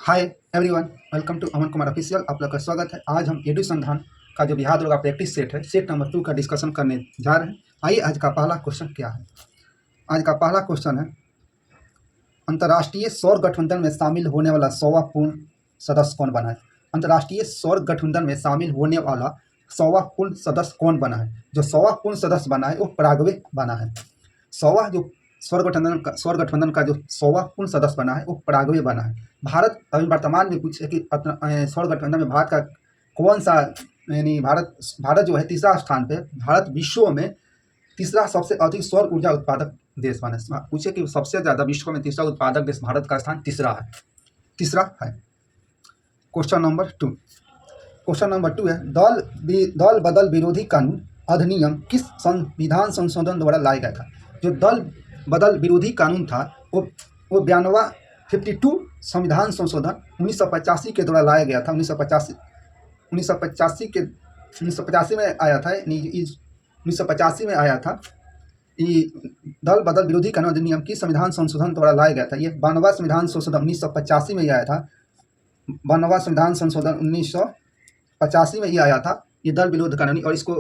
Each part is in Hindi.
Hi everyone, welcome to Aman Kumar official. आप लोग का स्वागत है। आज हम एडू संधान का जो बिहार दरोगा प्रैक्टिस सेट है, सेट नंबर 2 का डिस्कशन करने जा रहे हैं। आइए, आज का पहला क्वेश्चन क्या है। आज का पहला क्वेश्चन है, अंतर्राष्ट्रीय सौर गठबंधन में शामिल होने वाला 100वां पूर्ण सदस्य कौन बना है। अंतर्राष्ट्रीय सौर गठबंधन में शामिल होने वाला 100वां पूर्ण सदस्य कौन बना है। जो 100वां पूर्ण सदस्य बना है वो पराग्वे बना है। 100वां जो सौर गठबंधन का जो 100वां पूर्ण सदस्य बना है वो पराग्वे बना है। भारत अभी वर्तमान में पूछे कि सौर गठबंधन में भारत का कौन सा, यानी भारत जो है तीसरा स्थान पे। भारत विश्व में तीसरा सबसे अधिक सौर ऊर्जा उत्पादक देश बना है। पूछे कि सबसे ज्यादा विश्व में तीसरा उत्पादक देश भारत का स्थान तीसरा है। क्वेश्चन नंबर 2 है, दल बदल विरोधी कानून अधिनियम किस संविधान संशोधन द्वारा लाया गया था। जो दल बदल विरोधी कानून था वो 52 संविधान संशोधन 1985 के द्वारा लाया गया था। 1985 में आया था। 1985 में आया था। ये दल बदल विरोधी कानून अधिनियम की संविधान संशोधन द्वारा लाया गया था। ये 92वां संविधान संशोधन 1985 में ही आया था। 92वां संविधान संशोधन 1985 में ही आया था ये दल विरोध कानून। और इसको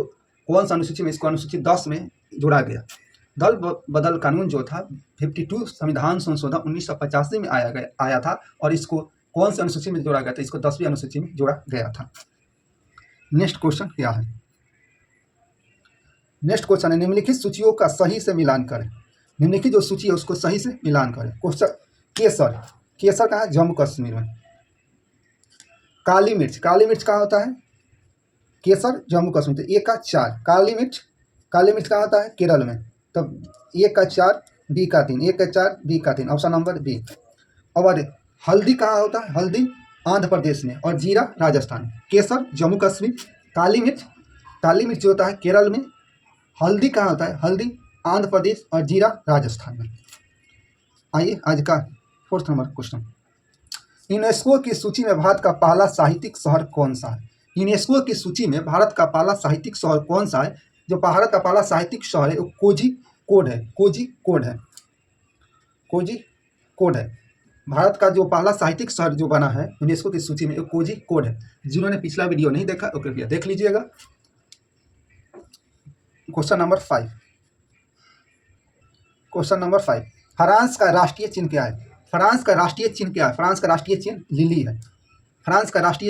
कौन सा अनुसूची में, इसको अनुसूची 10 में जोड़ा गया। दल बदल कानून जो था 52 संविधान संशोधन 1985 में आया था और इसको कौन सी अनुसूची में जोड़ा गया था, इसको 10वीं अनुसूची में जोड़ा गया था। नेक्स्ट क्वेश्चन क्या है। नेक्स्ट क्वेश्चन है, निम्नलिखित सूचियों का सही से मिलान करें। निम्नलिखित जो सूची है उसको सही से मिलान करें। क्वेश्चन, केसर कहाँ है, जम्मू कश्मीर में। काली मिर्च कहाँ होता है, केसर जम्मू कश्मीर। तो 1 का 4 काली मिर्च कहाँ होता है, केरल में। तब 1 का 4 बी का 3, 1 का 4 बी का 3, ऑप्शन नंबर बी। और हल्दी कहाँ होता है, हल्दी आंध्र प्रदेश में। और जीरा राजस्थान। केसर जम्मू कश्मीर, काली मिर्च जो होता है केरल में। हल्दी कहाँ होता है, हल्दी आंध्र प्रदेश और जीरा राजस्थान में। आइए, आज का 4th नंबर क्वेश्चन, यूनेस्को की सूची में भारत का पहला साहित्यिक शहर कौन सा है। यूनेस्को की सूची में भारत का पहला साहित्यिक शहर कौन सा है। जो भारत का पहला साहित्यिक शहर है वो कोझिकोड है। भारत का जो पहला साहित्यिक शहर जो बना है यूनेस्को की सूची में वो कोझिकोड है। जिन्होंने पिछला वीडियो नहीं देखा तो कृपया देख लीजिएगा। क्वेश्चन नंबर 5, फ्रांस का राष्ट्रीय चिन्ह क्या है। फ्रांस का राष्ट्रीय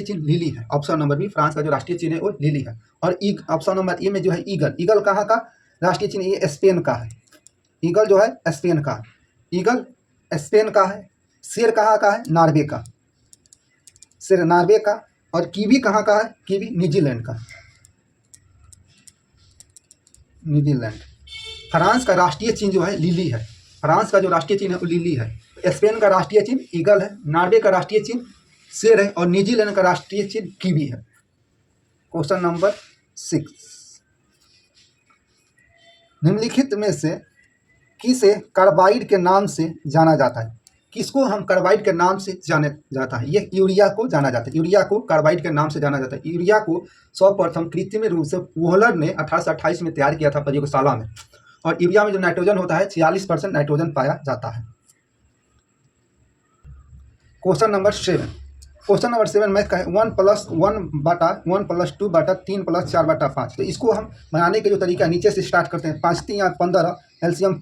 चिन्ह लिली है। ऑप्शन नंबर बी, फ्रांस का जो राष्ट्रीय चिन्ह है वो लिली है। और ऑप्शन नंबर ए में जो है ईगल कहाँ का राष्ट्रीय चिन्ह, ये स्पेन का है। ईगल जो है स्पेन का है। शेर कहाँ का है, नॉर्वे का। और कीवी कहाँ का है, कीवी न्यूजीलैंड का। फ्रांस का राष्ट्रीय चिन्ह जो है लिली है। फ्रांस का जो राष्ट्रीय चिन्ह है वो लिली है। स्पेन का राष्ट्रीय चिन्ह ईगल है। नॉर्वे का राष्ट्रीय चिन्ह शेर है। और न्यूजीलैंड का राष्ट्रीय चिन्ह कीवी है। क्वेश्चन नंबर 6, निम्नलिखित में से किसे कार्बाइड के नाम से जाना जाता है। किसको हम कार्बाइड के नाम से जाने जाता है, ये यूरिया को जाना जाता है। यूरिया को कार्बाइड के नाम से जाना जाता है। यूरिया को सर्वप्रथम कृत्रिम रूप से वोहलर ने 1828 में तैयार किया था प्रयोगशाला में। और यूरिया में जो नाइट्रोजन होता है 46% नाइट्रोजन पाया जाता है। क्वेश्चन नंबर 7 में कहे 1+1/1+2/3+4/5। तो इसको हम बनाने के जो तरीका नीचे से स्टार्ट करते हैं। 5 3 15 एलसीएम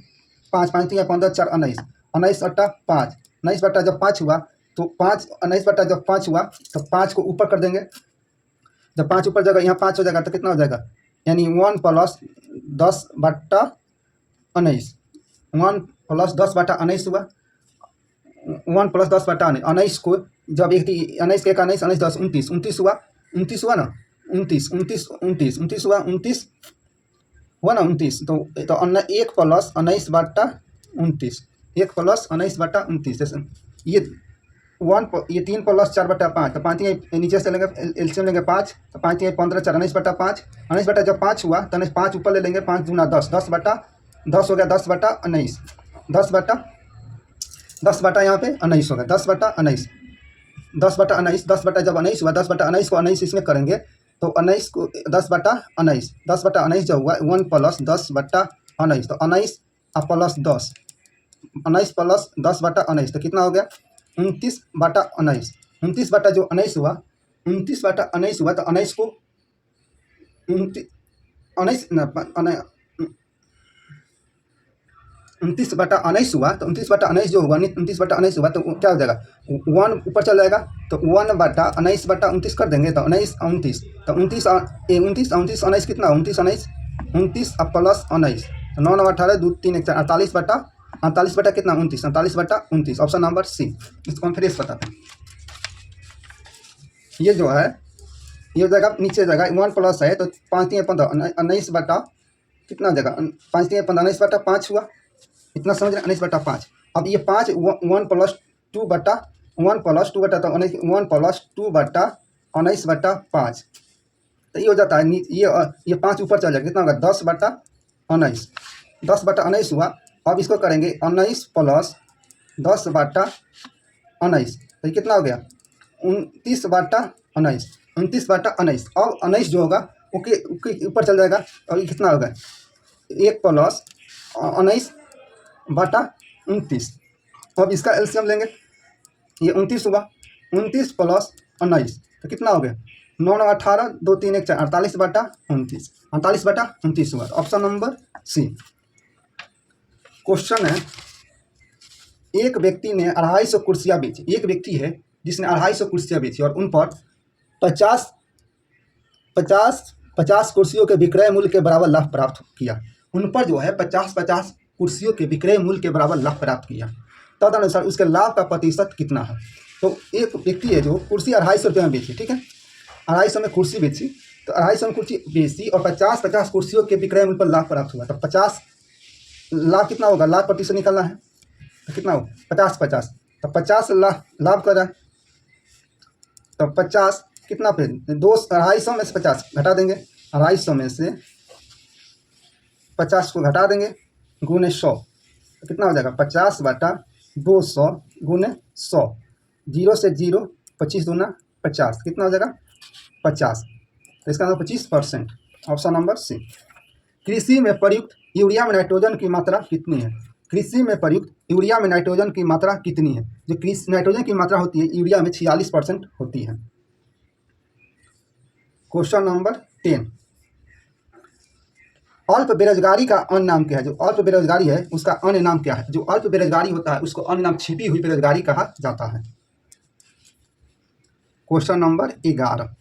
5 5 3 15 4 19 19/5। 19 बटा जब 5 हुआ तो 5 19 बटा जब 5 हुआ तो 5 को ऊपर कर देंगे। जब 5 ऊपर जाएगा यहाँ 5 हो जाएगा तो कितना हो जाएगा, यानी 1+10/19 1+10/19 हुआ। 1+10/19 को जब 19 के 19 19 10 29 हुआ। 29 हुआ ना, 29 हुआ। 29 हुआ ना, 29। तो 1+19/29 1+19/29। जैसे ये 3+4/5। तो 5 नीचे से लेंगे, एलसीएम लेंगे 5। तो 5 15 4 19/5। 19 बटा जब 5 हुआ तो 5 ऊपर ले लेंगे। 5 दूना 10 10 हो गया 10/19। 10 बटा यहाँ पे 19 हो गया 10/19। 10/19 10 बटा जब 19 हुआ 10/19 को 19 इसमें करेंगे तो 19 को 10/19 जब हुआ 1+10/19। तो 19 प्लस 10 19 प्लस 10/19 तो कितना हो गया 29/19। 29 बटा जो 19 हुआ, 29 बटा 19 हुआ, तो 19 को 29 29 बटा 19 हुआ, तो 29 बटा 19 जो हुआ, 29 बटा 19 हुआ, तो क्या हो जाएगा, 1 ऊपर चल जाएगा, तो 1 बटा 19 बटा 29 कर देंगे, तो 19 29, तो 29 29 29 19 कितना, 29 29 29 अब प्लस 19, तो 9 9 18 2 3 1 4 48 बटा कितना, 29 48 बटा 29, ऑप्शन नंबर सी। इसको हम फ्रेश बताते हैं। ये जो है ये जगह नीचे जगह 1 प्लस है, तो 5 3 15 19 बटा कितना जगह, 5 3 15 19 बटा 5 हुआ, इतना समझ रहे, 19 बटा 5। अब ये 5 1 प्लस 2 बटा 1 प्लस 2 बटा, तो 1 प्लस 2 बटा 19 बटा 5, तो ये हो जाता है ये 5 ऊपर चल जाएगा, कितना होगा, 10 बटा 19, 10 बटा 19 हुआ। अब इसको करेंगे 19 प्लस 10 बटा 19, तो ये कितना हो गया, 29 बटा 19, 29 बटा 19। अब 19 जो होगा ओके ऊपर चल जाएगा, और ये कितना होगा, 1 प्लस 19 बटा 29। अब इसका एलसीएम लेंगे, ये 29 हुआ, 29 प्लस 19, तो कितना हो गया, 9 9 18 2 3 1 4 48 बटा 29, 48 बटा 29 हुआ, ऑप्शन नंबर सी। क्वेश्चन है, एक व्यक्ति ने 250 कुर्सियाँ बेची, एक व्यक्ति है जिसने 250 कुर्सियाँ बेची और उन पर 50 कुर्सियों के विक्रय मूल्य के बराबर लाभ प्राप्त किया। उन पर जो है 50 कुर्सियों के विक्रय मूल्य के बराबर लाभ प्राप्त किया, तदनुसार उसके लाभ का प्रतिशत कितना है। तो एक व्यक्ति है जो कुर्सी 250 रुपये में बेची, ठीक है, 250 में कुर्सी बेची, तो 250 में कुर्सी बेची और 50 कुर्सियों के विक्रय मूल्य पर लाभ प्राप्त हुआ, तो 50 लाभ कितना होगा, लाभ प्रतिशत निकालना है, तो कितना हो 50, तो 50 लाभ कर रहा है, तो 50 कितना पे 250 में से 50 घटा देंगे, 250 में से 50 को घटा देंगे गुने 100, तो कितना हो जाएगा, 50 बटा 200 गुने 100, 0 से 0 25 दूना 50, कितना हो जाएगा 50, तो इसका मतलब 25%, ऑप्शन नंबर सी। कृषि में प्रयुक्त यूरिया में नाइट्रोजन की मात्रा कितनी है, कृषि में प्रयुक्त यूरिया में नाइट्रोजन की मात्रा कितनी है। जो नाइट्रोजन की मात्रा होती है यूरिया में 46% होती है। क्वेश्चन नंबर 10, अल्प बेरोजगारी का अन्य नाम क्या है। जो अल्प बेरोजगारी है उसका अन्य नाम क्या है। जो अल्प बेरोजगारी होता है उसको अन्य नाम छिपी हुई बेरोजगारी कहा जाता है। क्वेश्चन नंबर 11,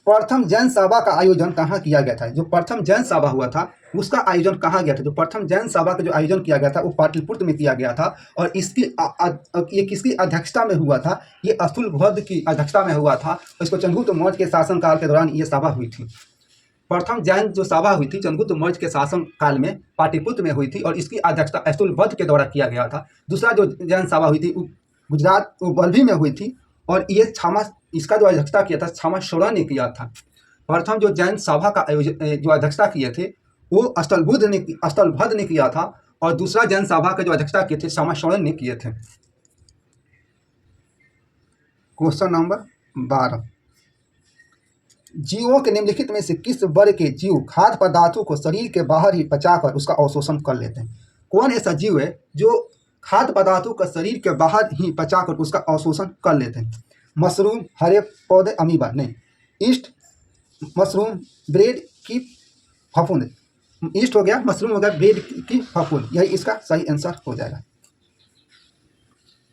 प्रथम जैन सभा का आयोजन कहाँ किया गया था। जो प्रथम जैन सभा हुआ था उसका आयोजन कहाँ गया था। जो प्रथम जैन सभा का जो आयोजन किया गया था वो पाटलिपुत्र में किया गया था, और इसकी ये किसकी अध्यक्षता में हुआ था, ये स्थूलभद्र की अध्यक्षता में हुआ था। इसको चंद्रगुप्त मौर्य के शासनकाल के दौरान ये सभा हुई थी। प्रथम जैन जो सभा हुई थी चंद्रगुप्त मौर्य के शासन काल में पाटलिपुत्र में हुई थी, और इसकी अध्यक्षता स्थूलभद्र के द्वारा किया गया था। दूसरा जो जैन सभा हुई थी गुजरात वल्लभी में हुई थी, और ये क्षमा इसका जो अध्यक्षता किया था क्षमा सोरेन ने किया था। प्रथम जो जैन सभा का जो अध्यक्षता किए थे वो स्थलभद्र ने किया था, और दूसरा जैन सभा का जो अध्यक्षता किए थे क्षमा सोरेन ने किए थे। क्वेश्चन नंबर 12, जीवों के निम्नलिखित में से किस वर्ग के जीव खाद्य पदार्थों को शरीर के बाहर ही पचाकर उसका अवशोषण कर लेते हैं। कौन ऐसा जीव है जो खाद्य पदार्थों का शरीर के बाहर ही पचाकर उसका अवशोषण कर लेते हैं। मशरूम, हरे पौधे, अमीबा नहीं, ईस्ट, मशरूम, ब्रेड की फफूंद, ईस्ट हो गया, मशरूम हो गया, ब्रेड की फफूंद, यही इसका सही आंसर हो जाएगा।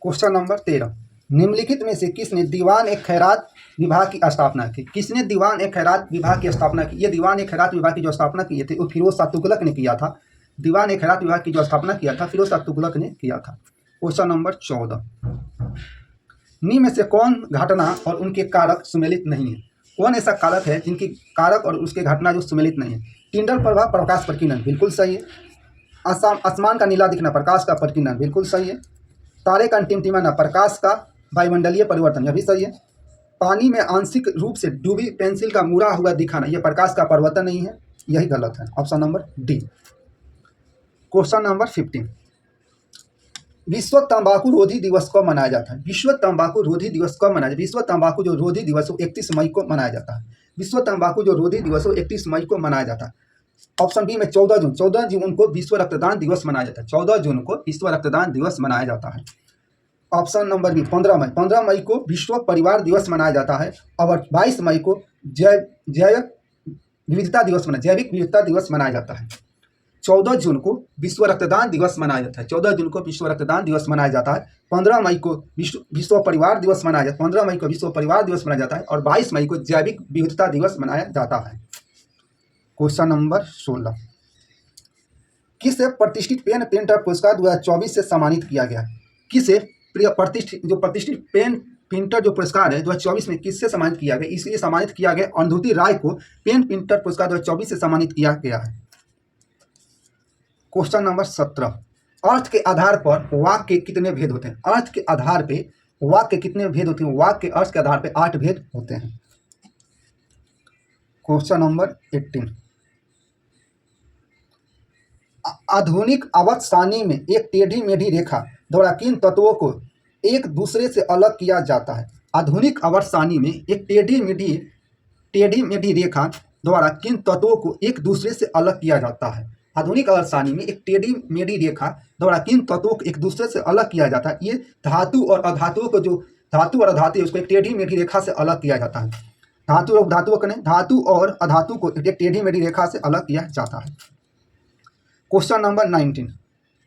क्वेश्चन नंबर 13, निम्नलिखित में से किसने दीवान ए खैरात विभाग की स्थापना की। किसने दीवान ए खैरात विभाग की स्थापना की। ये दीवान ए खैरात विभाग की जो स्थापना किए थे वो फिरोज शाह तुगलक ने किया था। दीवान ए खैरात विभाग की जो स्थापना किया था फिरोज शाह तुगलक ने किया था। क्वेश्चन नंबर 14, निम्न में से कौन घटना और उनके कारक सुमेलित नहीं है। कौन ऐसा कारक है जिनकी कारक और उसके घटना जो सुमेलित नहीं है। टिंडल प्रभाव, प्रकाश प्रकीर्णन, बिल्कुल सही है। आसमान का नीला दिखना, प्रकाश का प्रकीर्णन, बिल्कुल सही है। तारे का टिमटिमाना, प्रकाश का वायुमंडलीय परिवर्तन, यह भी सही है। पानी में आंशिक रूप से डूबी पेंसिल का मुड़ा हुआ दिखाना, यह प्रकाश का परिवर्तन नहीं है, यही गलत है, option number D. Question number 15, विश्व तंबाकू रोधी दिवस कब मनाया जाता है। विश्व तंबाकू रोधी दिवस कब मनाया जाता है। विश्व तंबाकू जो रोधी दिवस 31 मई को मनाया जाता है। विश्व तंबाकू जो रोधी दिवस 31 मई को मनाया जाता है। ऑप्शन बी में 14 जून को विश्व रक्तदान दिवस मनाया जाता है। 14 जून को विश्व रक्तदान दिवस मनाया जाता है। ऑप्शन नंबर बी 15 मई। 15 मई को विश्व परिवार दिवस मनाया जाता है और 22 मई को जैविक विविधता दिवस मनाया जाता है। 14 जून को विश्व रक्तदान दिवस मनाया जाता है। 14 जून को विश्व रक्तदान दिवस मनाया जाता है। 15 मई को विश्व परिवार दिवस मनाया जाता है। 15 मई को विश्व परिवार दिवस मनाया जाता है और 22 मई को जैविक विविधता दिवस मनाया जाता है। क्वेश्चन नंबर 16, किसे प्रतिष्ठित पेन पेंटर पुरस्कार 2024 से सम्मानित किया गया? किसे प्रतिष्ठित पेन पेंटर जो पुरस्कार है 2024 में किससे सम्मानित किया गया? इसलिए सम्मानित किया गया अरुंधति राय को पेन पेंटर पुरस्कार 2024 से सम्मानित किया गया है। क्वेश्चन नंबर 17, अर्थ के आधार पर वाक्य के कितने भेद होते हैं? अर्थ के आधार पे वाक्य के कितने भेद होते हैं? वाक्य के अर्थ के आधार पे 8 भेद होते हैं। क्वेश्चन नंबर 18, आधुनिक आवर्त सारणी में एक टेढ़ी मेढ़ी रेखा द्वारा किन तत्वों को एक दूसरे से अलग किया जाता है? आधुनिक आवर्त सारणी में एक टेढ़ी मेढ़ी रेखा द्वारा किन तत्वों को एक दूसरे से अलग किया जाता है? आधुनिक आवर्त सारणी में एक टेढ़ी मेढ़ी रेखा द्वारा किन तत्वों को एक दूसरे से अलग किया जाता है? ये धातु और अधातुओं को, जो धातु और अधातु उसको एक टेढ़ी मेढ़ी रेखा से अलग किया जाता है। धातु और अधातु को एक टेढ़ी मेढ़ी रेखा से अलग किया जाता है। क्वेश्चन नंबर 19,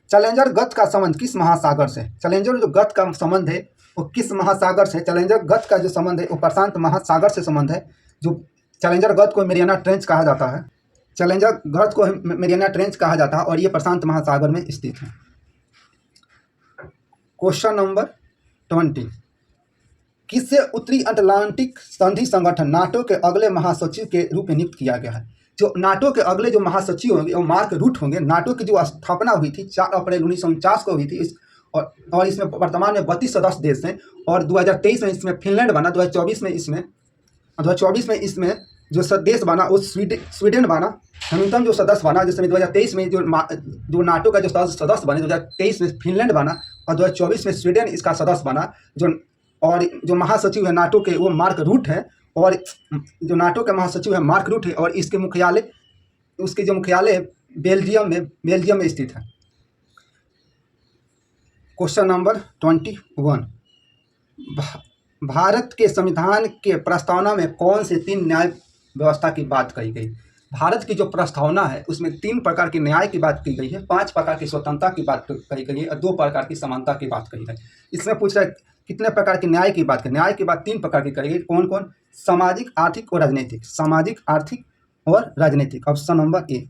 चैलेंजर गत का संबंध किस महासागर से? चैलेंजर जो गत का संबंध है वो किस महासागर से? चैलेंजर गत का जो संबंध है वो प्रशांत महासागर से संबंध है। जो चैलेंजर गत को मेरियाना ट्रेंच कहा जाता है। चैलेंजर गत को मेरियाना ट्रेंच कहा जाता है और ये प्रशांत महासागर में स्थित है। क्वेश्चन नंबर 20, किससे उत्तरी अटलांटिक संधि संगठन नाटो के अगले महासचिव के रूप में नियुक्त किया गया है? जो नाटो के अगले जो महासचिव होंगे वो मार्क रूट होंगे। नाटो की जो स्थापना हुई थी 4 अप्रैल 1949 को हुई थी। और इसमें वर्तमान में 32 सदस्य देश हैं और 2023 में इसमें फिनलैंड बना। 2024 में इसमें जो देश बना वो स्वीडन बना। न्यूनतम जो सदस्य बना, जिसमें 2023 में जो नाटो का जो सदस्य बने 2023 में फिनलैंड बना और 2024 में स्वीडन इसका सदस्य बना। जो महासचिव है नाटो के वो मार्क रूट है और जो नाटो के महासचिव है मार्क रूट है और उसके मुख्यालय बेल्जियम में स्थित है। क्वेश्चन नंबर 21, भारत के संविधान के प्रस्तावना में कौन से 3 न्याय व्यवस्था की बात कही गई? भारत की जो प्रस्तावना है उसमें 3 प्रकार के न्याय की बात की गई है, 5 प्रकार की स्वतंत्रता की बात कही गई है और 2 प्रकार की समानता की बात कही गई। इसमें पूछ रहा है कितने प्रकार के न्याय की बात करें? न्याय की बात 3 प्रकार की कही गई। कौन कौन? सामाजिक, आर्थिक और राजनीतिक। सामाजिक, आर्थिक और राजनीतिक। Option number A.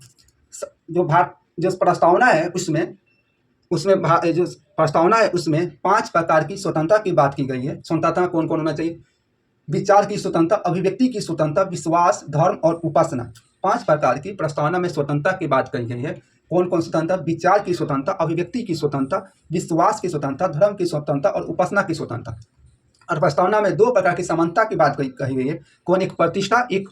जो प्रस्तावना है उसमें 5 प्रकार की स्वतंत्रता की बात की गई है। स्वतंत्रता कौन कौन होना चाहिए? विचार की स्वतंत्रता, अभिव्यक्ति की स्वतंत्रता, विश्वास, धर्म और उपासना। 5 प्रकार की प्रस्तावना में स्वतंत्रता की बात कही गई है। कौन कौन स्वतंत्रता? विचार की स्वतंत्रता, अभिव्यक्ति की स्वतंत्रता, विश्वास की स्वतंत्रता, धर्म की स्वतंत्रता और उपासना की स्वतंत्रता। और प्रस्तावना में 2 प्रकार की समानता की बात कही गई है। कौन? एक प्रतिष्ठा, एक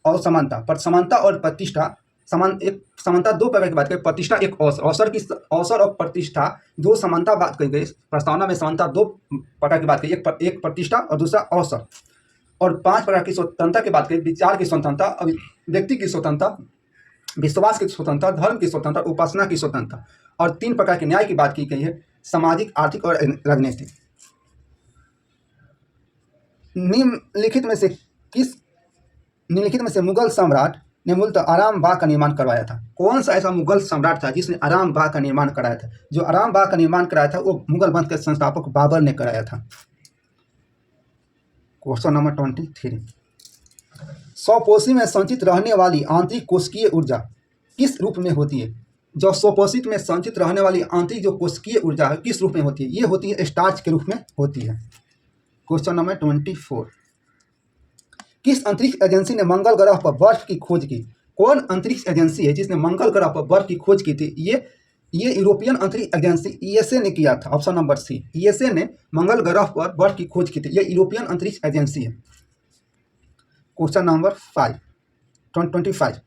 और समानता। पर समानता और प्रतिष्ठा समानता 2 प्रकार की बात करें। प्रतिष्ठा एक अवसर और प्रतिष्ठा 2 समानता बात कही गई। प्रस्तावना में समानता 2 प्रकार की बात कही, एक प्रतिष्ठा और दूसरा अवसर। और 5 प्रकार की स्वतंत्रता की बात करें। विचार की स्वतंत्रता, अभिव्यक्ति की स्वतंत्रता, विश्वास की स्वतंत्रता, धर्म की स्वतंत्रता, उपासना की स्वतंत्रता। और 3 प्रकार के न्याय की बात की गई है, सामाजिक, आर्थिक और राजनीतिक। निम्नलिखित में से मुगल सम्राट ने मूलतः आराम बाग का निर्माण करवाया था? कौन सा ऐसा मुगल सम्राट था जिसने आराम बाग का निर्माण कराया था? जो आराम बाग का निर्माण कराया था वो मुगल वंश के संस्थापक बाबर ने कराया था। क्वेश्चन नंबर 23, स्वपोषी में संचित रहने वाली आंतरिक कोशिकीय ऊर्जा किस रूप में होती है? जो स्वपोषित में संचित रहने वाली आंतरिक जो कोशिकीय ऊर्जा है किस रूप में होती है? ये होती है स्टार्च के रूप में होती है। क्वेश्चन नंबर 24, किस अंतरिक्ष एजेंसी ने मंगल ग्रह पर बर्फ की खोज की? कौन अंतरिक्ष एजेंसी है जिसने मंगल ग्रह पर बर्फ की खोज की थी? ये यूरोपियन अंतरिक्ष एजेंसी ईएसए ने किया था। ऑप्शन नंबर सी। ईएसए ने मंगल ग्रह पर बर्फ की खोज की थी। ये यूरोपियन अंतरिक्ष एजेंसी है। क्वेश्चन नंबर 25,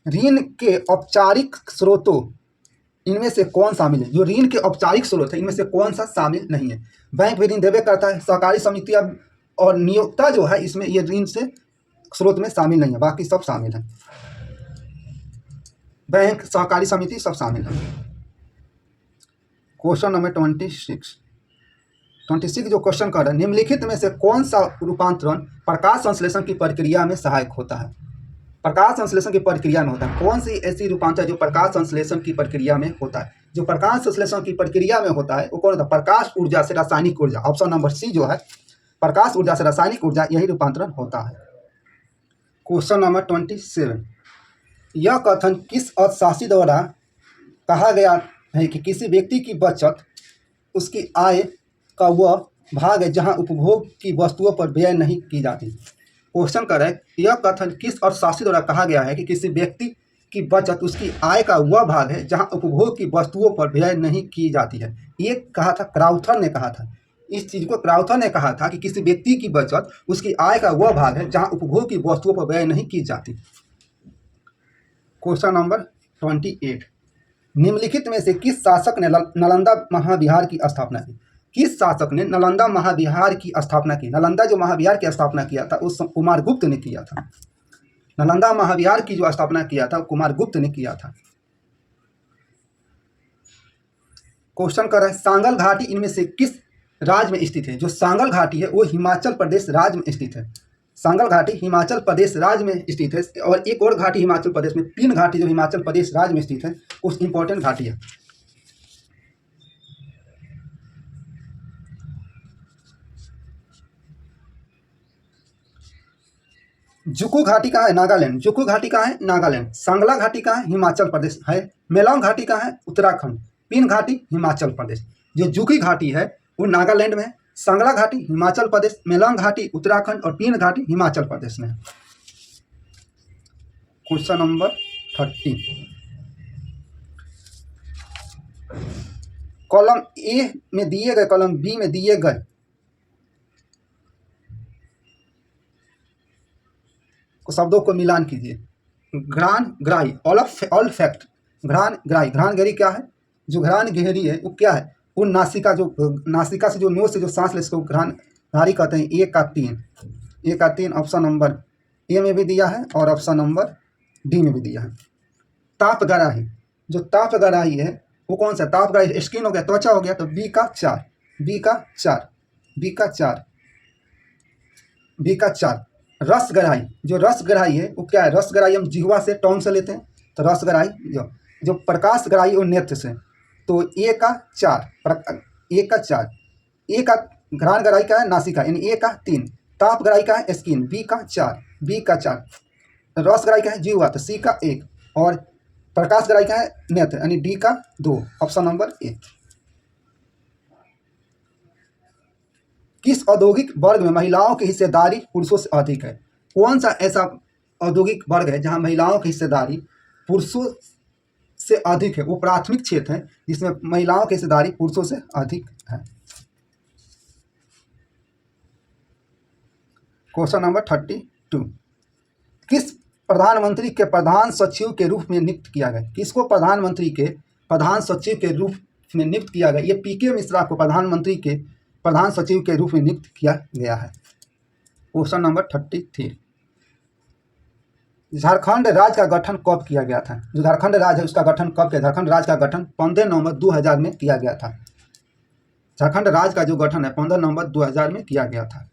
ऋण के औपचारिक स्रोतों इनमें से कौन शामिल है? जो ऋण के औपचारिक स्रोत है इनमें से कौन सा शामिल नहीं है? बैंक भी ऋण देवे करता है, सहकारी समितियां और नियोक्ता जो है इसमें ये ऋण से स्रोत में शामिल नहीं है, बाकी सब शामिल है। बैंक, सहकारी समिति सब शामिल है। क्वेश्चन नंबर 26, 26 जो क्वेश्चन कर रहा है, निम्नलिखित में से कौन सा रूपांतरण प्रकाश संश्लेषण की प्रक्रिया में सहायक होता है? प्रकाश संश्लेषण की प्रक्रिया में होता है कौन सी ऐसी रूपांतर जो प्रकाश संश्लेषण की प्रक्रिया में होता है? जो प्रकाश संश्लेषण की प्रक्रिया में होता है वो कौन होता है? प्रकाश ऊर्जा से रासायनिक ऊर्जा। ऑप्शन नंबर सी जो है, प्रकाश ऊर्जा से रासायनिक ऊर्जा, यही रूपांतरण होता है। क्वेश्चन नंबर 27, यह कथन किस अर्थशास्त्री द्वारा कहा गया है कि किसी व्यक्ति की बचत उसकी आय का वह भाग है जहां उपभोग की वस्तुओं पर व्यय नहीं की जाती? क्वेश्चन कर रहा है, यह कथन किस अर्थशास्त्री द्वारा कहा गया है कि किसी व्यक्ति की बचत उसकी आय का वह भाग है जहां उपभोग की वस्तुओं पर व्यय नहीं की जाती है? ये कहा था क्राउथर ने कहा था। इस चीज को क्राउथर ने कहा था कि किसी व्यक्ति की बचत उसकी आय का वह भाग है जहां उपभोग की वस्तुओं पर व्यय नहीं की जाती। क्वेश्चन नंबर 28, निम्नलिखित में से किस शासक ने नालंदा महाविहार की स्थापना की? किस शासक ने नालंदा महाविहार की स्थापना की? नालंदा जो महाविहार की स्थापना किया था उस कुमारगुप्त ने किया था। नालंदा महाविहार की जो स्थापना किया था कुमारगुप्त ने किया था। क्वेश्चन कर रहा है, सांगल घाटी इनमें से किस राज्य में स्थित है? जो सांगल घाटी है वो हिमाचल प्रदेश राज्य में स्थित है। सांगल घाटी हिमाचल प्रदेश राज्य में स्थित है। और एक और घाटी हिमाचल प्रदेश में, 3 घाटी जो हिमाचल प्रदेश राज्य में स्थित है उस इंपॉर्टेंट घाटी है। जुकू घाटी कहाँ है? नागालैंड। जुकू घाटी कहाँ है? नागालैंड। सांगला घाटी कहाँ है? हिमाचल प्रदेश है। मेलोंग घाटी कहाँ है? उत्तराखंड। पिन घाटी हिमाचल प्रदेश। जो जुकी घाटी है वो नागालैंड में है। सांगला घाटी हिमाचल प्रदेश, मेलोंग घाटी उत्तराखंड और पिन घाटी हिमाचल प्रदेश में है। क्वेश्चन नंबर 30, कॉलम ए में दिए गए कॉलम बी में दिए गए शब्दों को मिलान कीजिए। घ्राण ग्राही, ऑल फैक्ट, घ्राण ग्राही। घ्राण गहरी क्या है? जो घ्राण गहरी है वो क्या है? वो नासिका से जो नोज से जो सांस ले इसको घ्राण ग्राही कहते हैं। ए का 3 ऑप्शन नंबर ए में भी दिया है और ऑप्शन नंबर डी में भी दिया है। ताप गराही, जो ताप गराही है वो कौन सा? ताप गराही स्किन हो गया, त्वचा हो गया, तो बी का 4। रस गराही, जो रस गराही है वो क्या है? रस गराही हम जिह्वा से, टोंग से लेते हैं, तो रस गराही। जो प्रकाश गराही वो नेत्र से, तो ए का 4। ए का घ्राण गराही का है नासिका, यानी ए का 3। ताप गराही का है स्किन, बी का 4। रस गराही का है जिह्वा, तो सी का 1। और प्रकाश गराही का है नेत्र, यानी डी का 2, ऑप्शन नंबर ए। किस औद्योगिक वर्ग में महिलाओं की हिस्सेदारी पुरुषों से अधिक है? कौन सा ऐसा औद्योगिक वर्ग है जहां महिलाओं की हिस्सेदारी पुरुषों से अधिक है? वो प्राथमिक क्षेत्र है जिसमें महिलाओं की हिस्सेदारी पुरुषों से अधिक है। क्वेश्चन नंबर 32, किस प्रधानमंत्री के प्रधान सचिव के रूप में नियुक्त किया गया? किसको प्रधानमंत्री के प्रधान सचिव के रूप में नियुक्त किया गया? ये पीके मिश्रा को प्रधानमंत्री के प्रधान सचिव के रूप में नियुक्त किया गया है। क्वेश्चन नंबर 33, झारखंड राज्य का गठन कब किया गया था? जो झारखंड राज्य है उसका गठन कब किया? झारखंड राज्य का गठन 15 नवंबर 2000 में किया गया था। झारखंड राज्य का जो गठन है 15 नवंबर 2000 में किया गया था।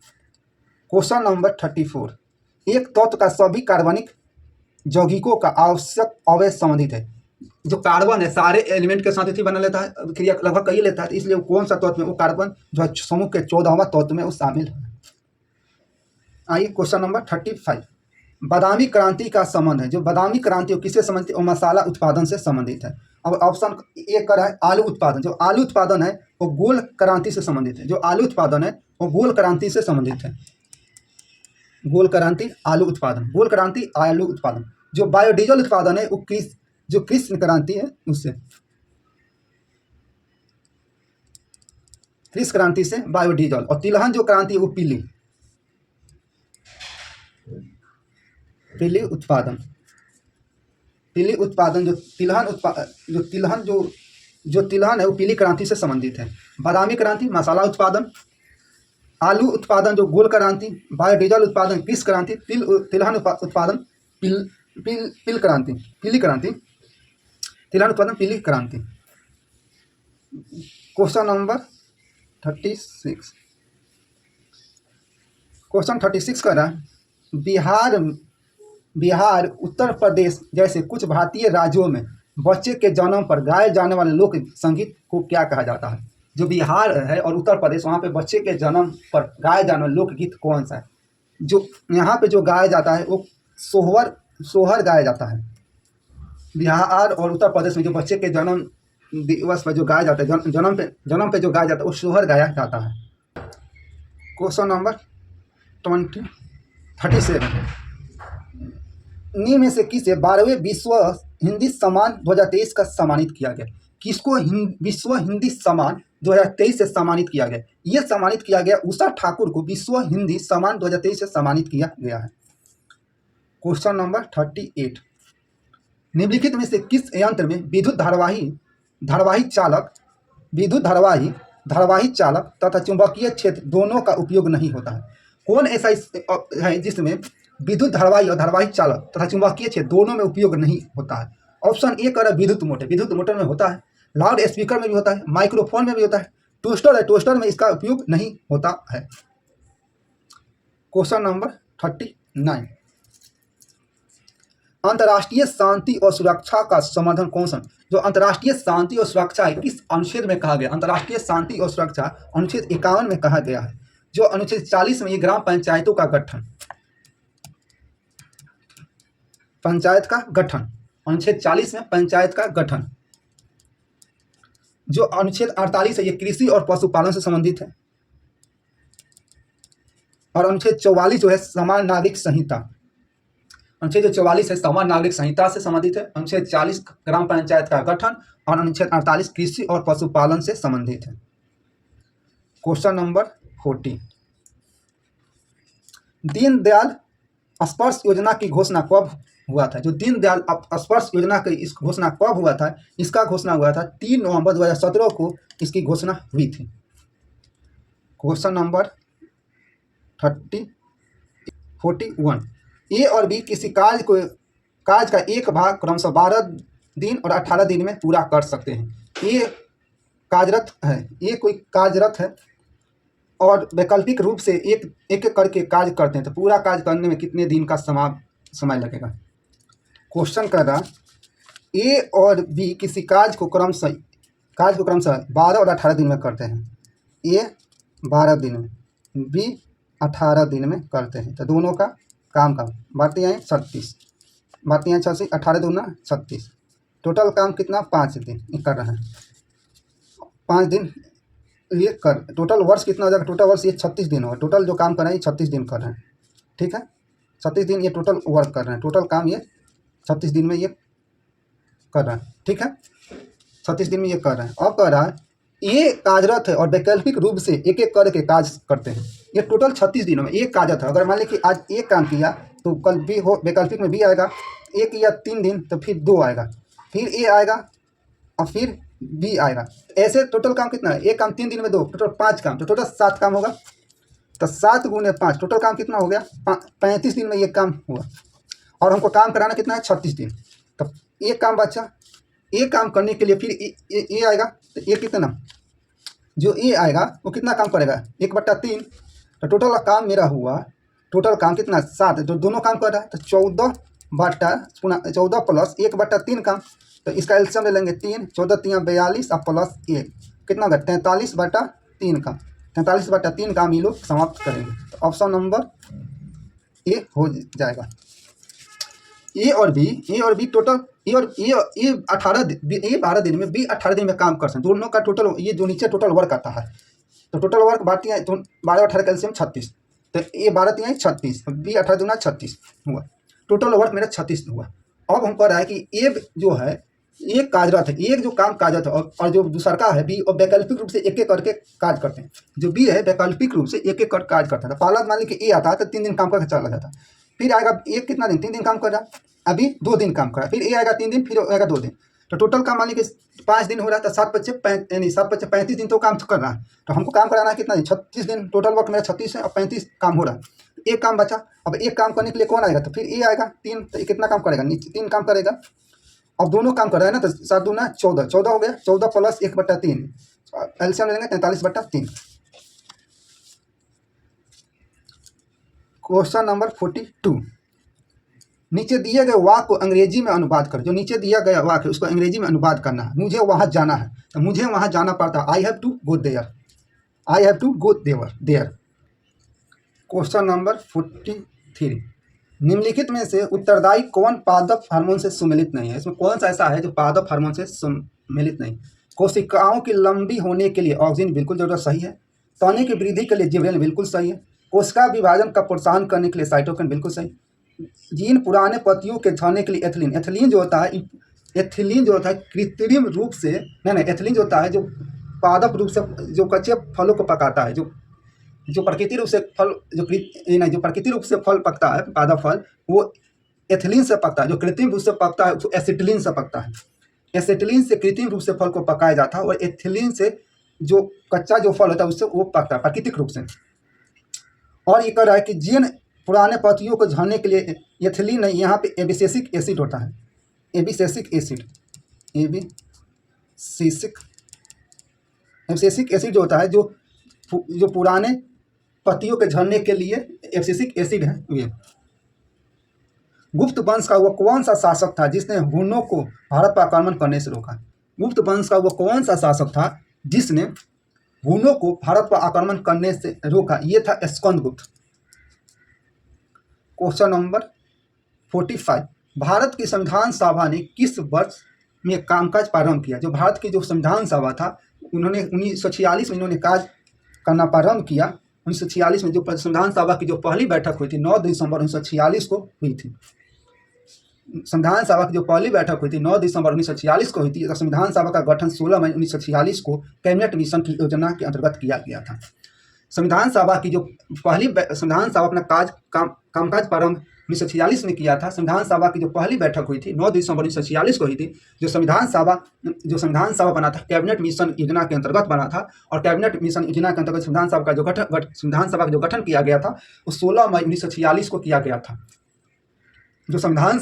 क्वेश्चन नंबर 34, एक तत्व का सभी कार्बनिक यौगिकों का आवश्यक अवयव संबंधित है। जो कार्बन है सारे एलिमेंट के साथ इसी बना लेता है, क्रिया लगभग कई लेता है, तो इसलिए वो कौन सा तत्व में? वो कार्बन जो है समूह के 14वां तत्व में वो शामिल है। आइए क्वेश्चन नंबर 35, बादामी क्रांति का संबंध है। जो बादामी क्रांति किससे संबंधित है? वो मसाला उत्पादन से संबंधित है। अब ऑप्शन ए कर है आलू उत्पादन। जो आलू उत्पादन है वो गोल क्रांति से संबंधित है। जो आलू उत्पादन है वो गोल क्रांति से संबंधित है। गोल क्रांति आलू उत्पादन। जो बायोडीजल उत्पादन है वो जो कृष्ण क्रांति है उससे, कृष्ण क्रांति से बायोडीजल। और तिलहन जो क्रांति है वो पीली उत्पादन। जो तिलहन है वो पीली क्रांति से संबंधित है। बादामी क्रांति मसाला उत्पादन, आलू उत्पादन जो गोल क्रांति, बायोडीजल उत्पादन कृषि क्रांति, तिलहन उत्पादन पीली क्रांति, तिलहन उत्पादन पीली क्रांति। Question number 36। क्वेश्चन 36 कर रहा है, बिहार उत्तर प्रदेश जैसे कुछ भारतीय राज्यों में बच्चे के जन्म पर गाए जाने वाले लोक संगीत को क्या कहा जाता है? जो बिहार है और उत्तर प्रदेश, वहाँ पे बच्चे के जन्म पर गाए जाने वाला लोकगीत कौन सा है? जो यहाँ पे जो गाया जाता है वो सोहर गाया जाता है। बिहार और उत्तर प्रदेश में जो बच्चे के जन्म दिवस पर जो गाया जाता है, जन्म पे जो गाया जाता है वो सोहर गाया जाता है। क्वेश्चन नंबर 37, नी में से किसे 12वें विश्व हिंदी सम्मान 2023 का सम्मानित किया गया? किसको विश्व हिंदी सम्मान 2023 से सम्मानित किया गया? ये सम्मानित किया गया उषा ठाकुर को विश्व हिंदी सम्मान 2023 से सम्मानित किया गया है। क्वेश्चन नंबर 38, निम्नलिखित में से किस यंत्र में विद्युत धारावाही चालक तथा चुंबकीय क्षेत्र दोनों का उपयोग नहीं होता है? कौन ऐसा है जिसमें विद्युत धारावाही और धारावाही चालक तथा चुंबकीय क्षेत्र दोनों में उपयोग नहीं होता है? ऑप्शन ए कर विद्युत मोटर में होता है, लाउड स्पीकर में भी होता है, माइक्रोफोन में भी होता है, टोस्टर में इसका उपयोग नहीं होता है। क्वेश्चन नंबर 39, अंतर्राष्ट्रीय शांति और सुरक्षा का समर्थन कौन सा? जो अंतर्राष्ट्रीय शांति और सुरक्षा है किस अनुच्छेद में कहा गया? अंतर्राष्ट्रीय शांति और सुरक्षा अनुच्छेद 51 में कहा गया है। जो अनुच्छेद 40 में ये ग्राम पंचायतों का गठन, पंचायत का गठन, अनुच्छेद 40 में पंचायत का गठन। जो अनुच्छेद 48 है ये कृषि और पशुपालन से संबंधित है। और अनुच्छेद 44 जो है समान नागरिक संहिता, अनुच्छेद 44 है समान नागरिक संहिता से संबंधित है। अनुच्छेद 40 ग्राम पंचायत का गठन और अनुच्छेद 48 कृषि और पशुपालन से संबंधित है। क्वेश्चन नंबर 40, दीनदयाल स्पर्श योजना की घोषणा कब हुआ था? जो दीनदयाल स्पर्श योजना की इस घोषणा कब हुआ था? इसका घोषणा हुआ था 3 नवंबर 2017 को इसकी घोषणा हुई थी। क्वेश्चन नंबर 41, ए और बी किसी कार्य का एक भाग क्रमशः 12 दिन और 18 दिन में पूरा कर सकते हैं। ये कोई कार्यरत है और वैकल्पिक रूप से एक एक करके कार्य करते हैं, तो पूरा कार्य करने में कितने दिन का समय लगेगा? क्वेश्चन कर रहा, ए और बी किसी कार्य को क्रमशः 12 और 18 दिन में करते हैं। ए 12 दिन में, बी 18 दिन में करते हैं, तो दोनों का काम बातें हैं 36, बातें हैं 86, 18 दूना 36, टोटल काम कितना 5 दिन कर रहे हैं। 5 दिन ये कर, टोटल वर्ष कितना हो जाएगा? टोटल वर्ष ये 36 दिन होगा। टोटल जो काम कर रहे हैं 36 दिन कर रहे हैं, ठीक है। 36 दिन ये टोटल वर्क कर रहे हैं, टोटल काम ये 36 दिन में ये कर रहे हैं, ठीक है। 36 दिन में ये कर रहे हैं। अब कह रहा है ये कार्यरत है और वैकल्पिक रूप से एक एक करके कार्य करते हैं। ये टोटल 36 दिनों में एक कार्यरत है। अगर मान लें कि आज एक काम किया तो कल भी हो, वैकल्पिक में भी आएगा। एक या 3 दिन तो फिर 2 आएगा, फिर ए आएगा और फिर बी आएगा। ऐसे टोटल काम कितना है? एक काम 3 दिन में 2, टोटल 5 काम, तो टोटल 7 काम होगा। तो 7 गुने 5 टोटल काम कितना हो गया? 35 दिन में ये काम हुआ। और हमको काम कराना कितना है? 36 दिन। तो एक काम बचा, एक काम करने के लिए फिर ए आएगा। तो ये कितना, जो ए आएगा वो कितना काम करेगा? 1/3। तो टोटल काम मेरा हुआ, टोटल काम कितना? 7। जो दोनों काम कर रहा है तो 14 प्लस 1/3 काम। तो इसका एलसीएम ले लेंगे 3, 14 3 42 और प्लस 1 कितना होगा? 43/3 काम। 43/3 काम ये लोग समाप्त करेंगे। तो ऑप्शन नंबर ए हो जाएगा। ए और बी टोटल ए 12 दिन में, बी 18 दिन में काम कर सकते हैं। दोनों का टोटल ये जो नीचे टोटल वर्क आता है, तो टोटल वर्क बात है 12 18 कैल्शियम 36। तो ए 12 3 36, बी 18 दूना 36 हुआ। टोटल वर्क मेरा 36 हुआ। अब हम कह रहा है कि ए जो है एक कार्यरत है, एक जो काम कार्यरत है और जो दूसरा का है बी, और वैकल्पिक रूप से एक एक करके कार्य करते हैं। जो बी है वैकल्पिक रूप से एक एक कर कार्य करता है। पहला मान ली कि ए आता है तो 3 दिन काम करके चला जाता है। फिर आएगा एक कितना दिन? 3 दिन काम कर रहा है, अभी 2 दिन काम कर रहा है। फिर ए आएगा 3 दिन, फिर आएगा 2 दिन। तो टोटल काम मान ली कि 5 दिन हो रहा है। तो 7 बच्चे 35 दिन तो काम कर रहा है। तो हमको काम कराना है कितना दिन? 36 दिन। टोटल वर्क मेरा 36 है और 35 काम हो रहा है। एक काम बचा। अब एक काम करने के लिए कौन आएगा? तो फिर ए आएगा 3। तो कितना काम करेगा? नीचे 3 काम करेगा। अब दोनों काम कर रहा है ना, तो 7 दूना 14 हो गया। 14 प्लस 1/3 एलसीएम ले लेंगे 43/3। क्वेश्चन नंबर 42, नीचे दिए गए वाक्य को अंग्रेजी में अनुवाद कर। जो नीचे दिया गया वाक्य उसको अंग्रेजी में अनुवाद करना है। मुझे वहाँ जाना है, तो मुझे वहाँ जाना पड़ता है, I have to go there, I have to go there. Question number 43, निम्नलिखित में से उत्तरदायी कौन पादप हार्मोन से सम्मिलित नहीं है? इसमें कौन सा ऐसा है जो पादप हार्मोन से सम्मिलित नहीं? कोशिकाओं की लंबी होने के लिए ऑक्सीजन बिल्कुल जरूरत सही है। तने की वृद्धि के लिए जिबरेलिन बिल्कुल सही है। कोशिका विभाजन का प्रोत्साहन करने के लिए साइटोकिन बिल्कुल सही। जीन पुराने पतियों के झड़ने के लिए एथिलीन, एथिलीन जो होता है, एथिलीन जो होता है कृत्रिम रूप से नहीं, एथिलीन जो होता है जो पादप रूप से जो कच्चे फलों को पकाता है, जो प्रकृति रूप से फल जो प्रकृति रूप से फल पकता है, पादप फल, वो एथिलीन से पकता है। जो कृत्रिम रूप से पकता है वो एसिटिलीन से पकता है। एसिटिलीन से कृत्रिम रूप से फल को पकाया जाता है और एथिलीन से जो कच्चा जो फल होता है उससे वो पकता है प्राकृतिक रूप से। और ये कह रहा है कि जीन पुराने पतियों को झड़ने के लिए एथिलीन नहीं, यहाँ पे एबिसेसिक एसिड होता है। एबिसेसिक एसिड, एबिसेसिक एसिड जो होता है जो पुराने पतियों के झड़ने के लिए एबिसेसिक एसिड है ये। गुप्त वंश का वो कौन सा शासक था जिसने हुनों को भारत पर आक्रमण करने से रोका? गुप्त वंश का वो कौन सा शासक था जिसने हुनों को भारत पर आक्रमण करने से रोका? ये था स्कंदगुप्त। क्वेश्चन नंबर 45, भारत की संविधान सभा ने किस वर्ष में कामकाज प्रारंभ किया? जो भारत की जो संविधान सभा था उन्होंने 1946 में इन्होंने कार्य करना प्रारंभ किया। 1946 में जो संविधान सभा की जो पहली बैठक हुई थी 9 दिसंबर 1946 को हुई थी। संविधान सभा की जो पहली बैठक हुई थी 9 दिसंबर 1946 को हुई थी। संविधान सभा का गठन 16 मई 1946 को कैबिनेट मिशन की योजना के अंतर्गत किया गया था। संविधान सभा की जो संविधान सभा अपना कामकाज प्रारंभ 1946 में किया था। संविधान सभा की जो पहली बैठक हुई थी 9 दिसंबर 1946 को हुई थी। जो संविधान सभा बना था कैबिनेट मिशन योजना के अंतर्गत बना था और कैबिनेट मिशन योजना के अंतर्गत संविधान सभा का जो गठन किया गया था वो 16 मई 1946 को किया गया था। जो संविधान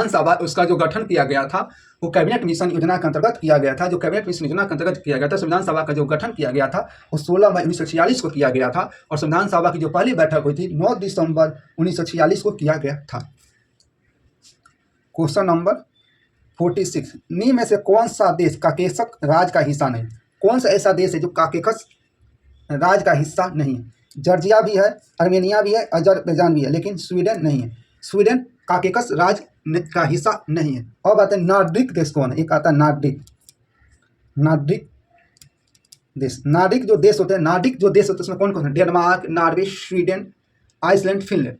सभा उसका जो गठन किया गया था वो कैबिनेट मिशन योजना के अंतर्गत किया गया था। जो कैबिनेट मिशन योजना के अंतर्गत किया गया था, संविधान सभा का जो गठन किया गया था वो 16 मई 1946 को किया गया था और संविधान सभा की जो पहली बैठक हुई थी 9 दिसंबर 1946 को किया गया था। क्वेश्चन नंबर 46, निम्न में से कौन सा देश काकेशस राज का हिस्सा नहीं? कौन सा ऐसा देश है जो काकेशस राज का हिस्सा नहीं है? जॉर्जिया भी है, आर्मेनिया भी है, अजरबैजान भी है, लेकिन स्वीडन नहीं है। स्वीडन काकेशस राज का हिस्सा नहीं है। और बात है नॉर्डिक देश कौन है? एक आता है नार्डिक देश। नार्डिक जो देश होते हैं उसमें कौन कौन है? Denmark, Norway, Sweden, Iceland, Finland.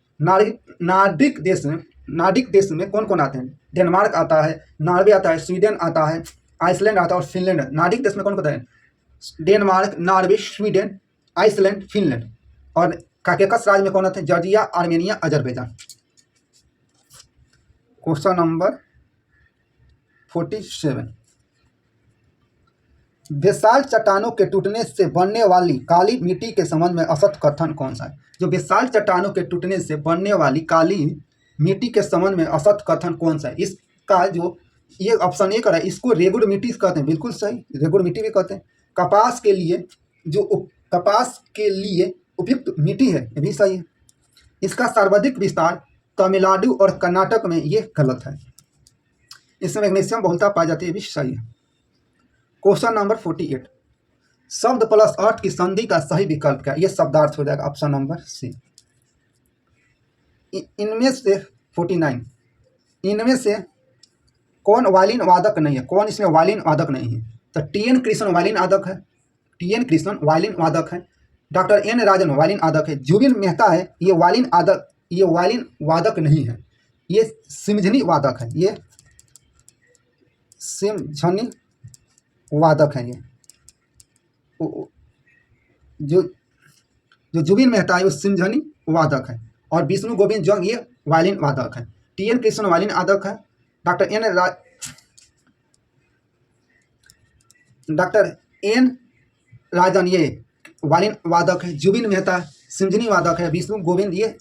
Nordic देश में कौन कौन आते हैं? डेनमार्क आता है, नॉर्वे आता है, स्वीडन आता है, आइसलैंड आता है और फिनलैंड। नार्डिक देश में कौन कौन है? Denmark, Norway, Sweden, Iceland, Finland. और काकेशस राज में कौन आते हैं? Georgia, Armenia, Azerbaijan. Question number 47, basalt चट्टानों के टूटने से बनने वाली काली मिट्टी के संबंध में असत कथन कौन सा है? जो बेसाल्ट चट्टानों के टूटने से बनने वाली काली मिट्टी के संबंध में असत कथन कौन सा है? इसका जो ये ऑप्शन ए कर है, इसको रेगुड़ मिट्टी कहते हैं। बिल्कुल सही, रेगुड़ मिट्टी भी कहते हैं। कपास के लिए उपयुक्त मिट्टी है, ये भी सही है। इसका सर्वाधिक विस्तार तमिलनाडु और कर्नाटक में, ये गलत है। इसमें मैग्नीशियम बहुलता पाई जाती है, ये भी सही है। क्वेश्चन नंबर 48, शब्द प्लस अर्थ की संधि का सही विकल्प क्या है? ये शब्दार्थ हो जाएगा, ऑप्शन नंबर सी। इनमें से 49, इनमें से कौन वायलिन वादक नहीं है? कौन इसमें वायलिन वादक नहीं है? तो टी.एन. कृष्ण वायलिन वादक है, टी.एन. कृष्ण वायलिन वादक है। डॉक्टर एन. राजन वायलिन वादक है। जुबिन मेहता है, ये वायलिन वादक नहीं है, ये सिमझनी वादक है। ये सिमझनी वादक है। ये जो जुबिन मेहता है वो सिमझनी वादक है और विष्णु गोविंद जंग ये वायलिन वादक है। टी.एन. कृष्ण वायलिन वादक है। डॉक्टर एन. राजन ये वायलिन वादक है। जुबिन मेहता सिमझनी वादक है। विष्णु गोविंद ये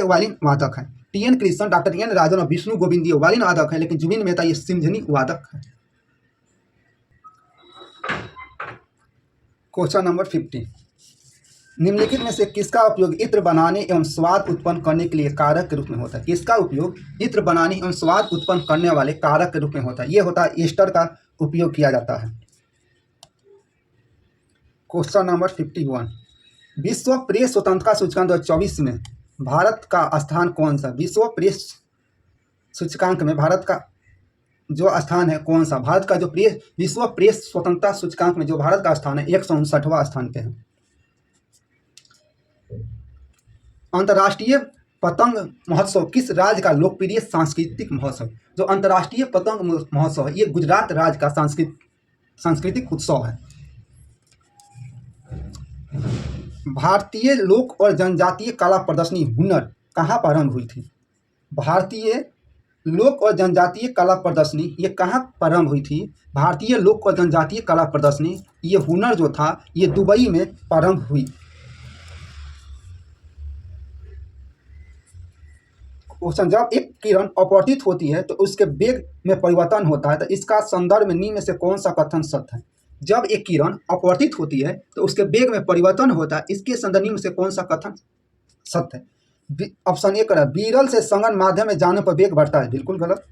वायलिन वादक है। टी.एन. कृष्ण, डॉक्टर एन. राजन और विष्णु गोविंद ये वायलिन वादक है, लेकिन जुबिन मेहता ये सिमझनी वादक है। क्वेश्चन नंबर 50, निम्नलिखित में से किसका उपयोग इत्र बनाने एवं स्वाद उत्पन्न करने के लिए कारक के रूप में होता है? किसका उपयोग इत्र बनाने एवं स्वाद उत्पन्न करने वाले कारक के रूप में होता है? ये होता है ईस्टर का उपयोग किया जाता है। क्वेश्चन नंबर 51, विश्व प्रेस स्वतंत्रता सूचकांक 2024 में भारत का स्थान कौन सा? विश्व प्रेस सूचकांक में भारत का जो स्थान है कौन सा? भारत का जो विश्व प्रेस स्वतंत्रता सूचकांक में जो भारत का स्थान है 159वां स्थान पे है। अंतर्राष्ट्रीय पतंग महोत्सव किस राज्य का लोकप्रिय सांस्कृतिक महोत्सव? जो अंतर्राष्ट्रीय पतंग महोत्सव है ये गुजरात राज्य का सांस्कृतिक उत्सव है। भारतीय लोक और जनजातीय कला प्रदर्शनी हुनर कहाँ प्रारंभ हुई थी? भारतीय लोक और जनजातीय कला प्रदर्शनी ये कहाँ प्रारंभ हुई थी? भारतीय लोक और जनजातीय कला प्रदर्शनी ये हुनर जो था ये दुबई में प्रारंभ हुई। क्वेश्चन, जब एक किरण अपवर्तित होती है तो उसके वेग में परिवर्तन होता है, तो इसका संदर्भ में निम्न में से कौन सा कथन सत्य है? जब एक किरण अपवर्तित होती है तो उसके वेग में परिवर्तन होता है, इसके संदर्भ में से कौन सा कथन सत्य है? ऑप्शन ए करें, विरल से संगन माध्यम में जाने पर वेग बढ़ता है। बिल्कुल गलत।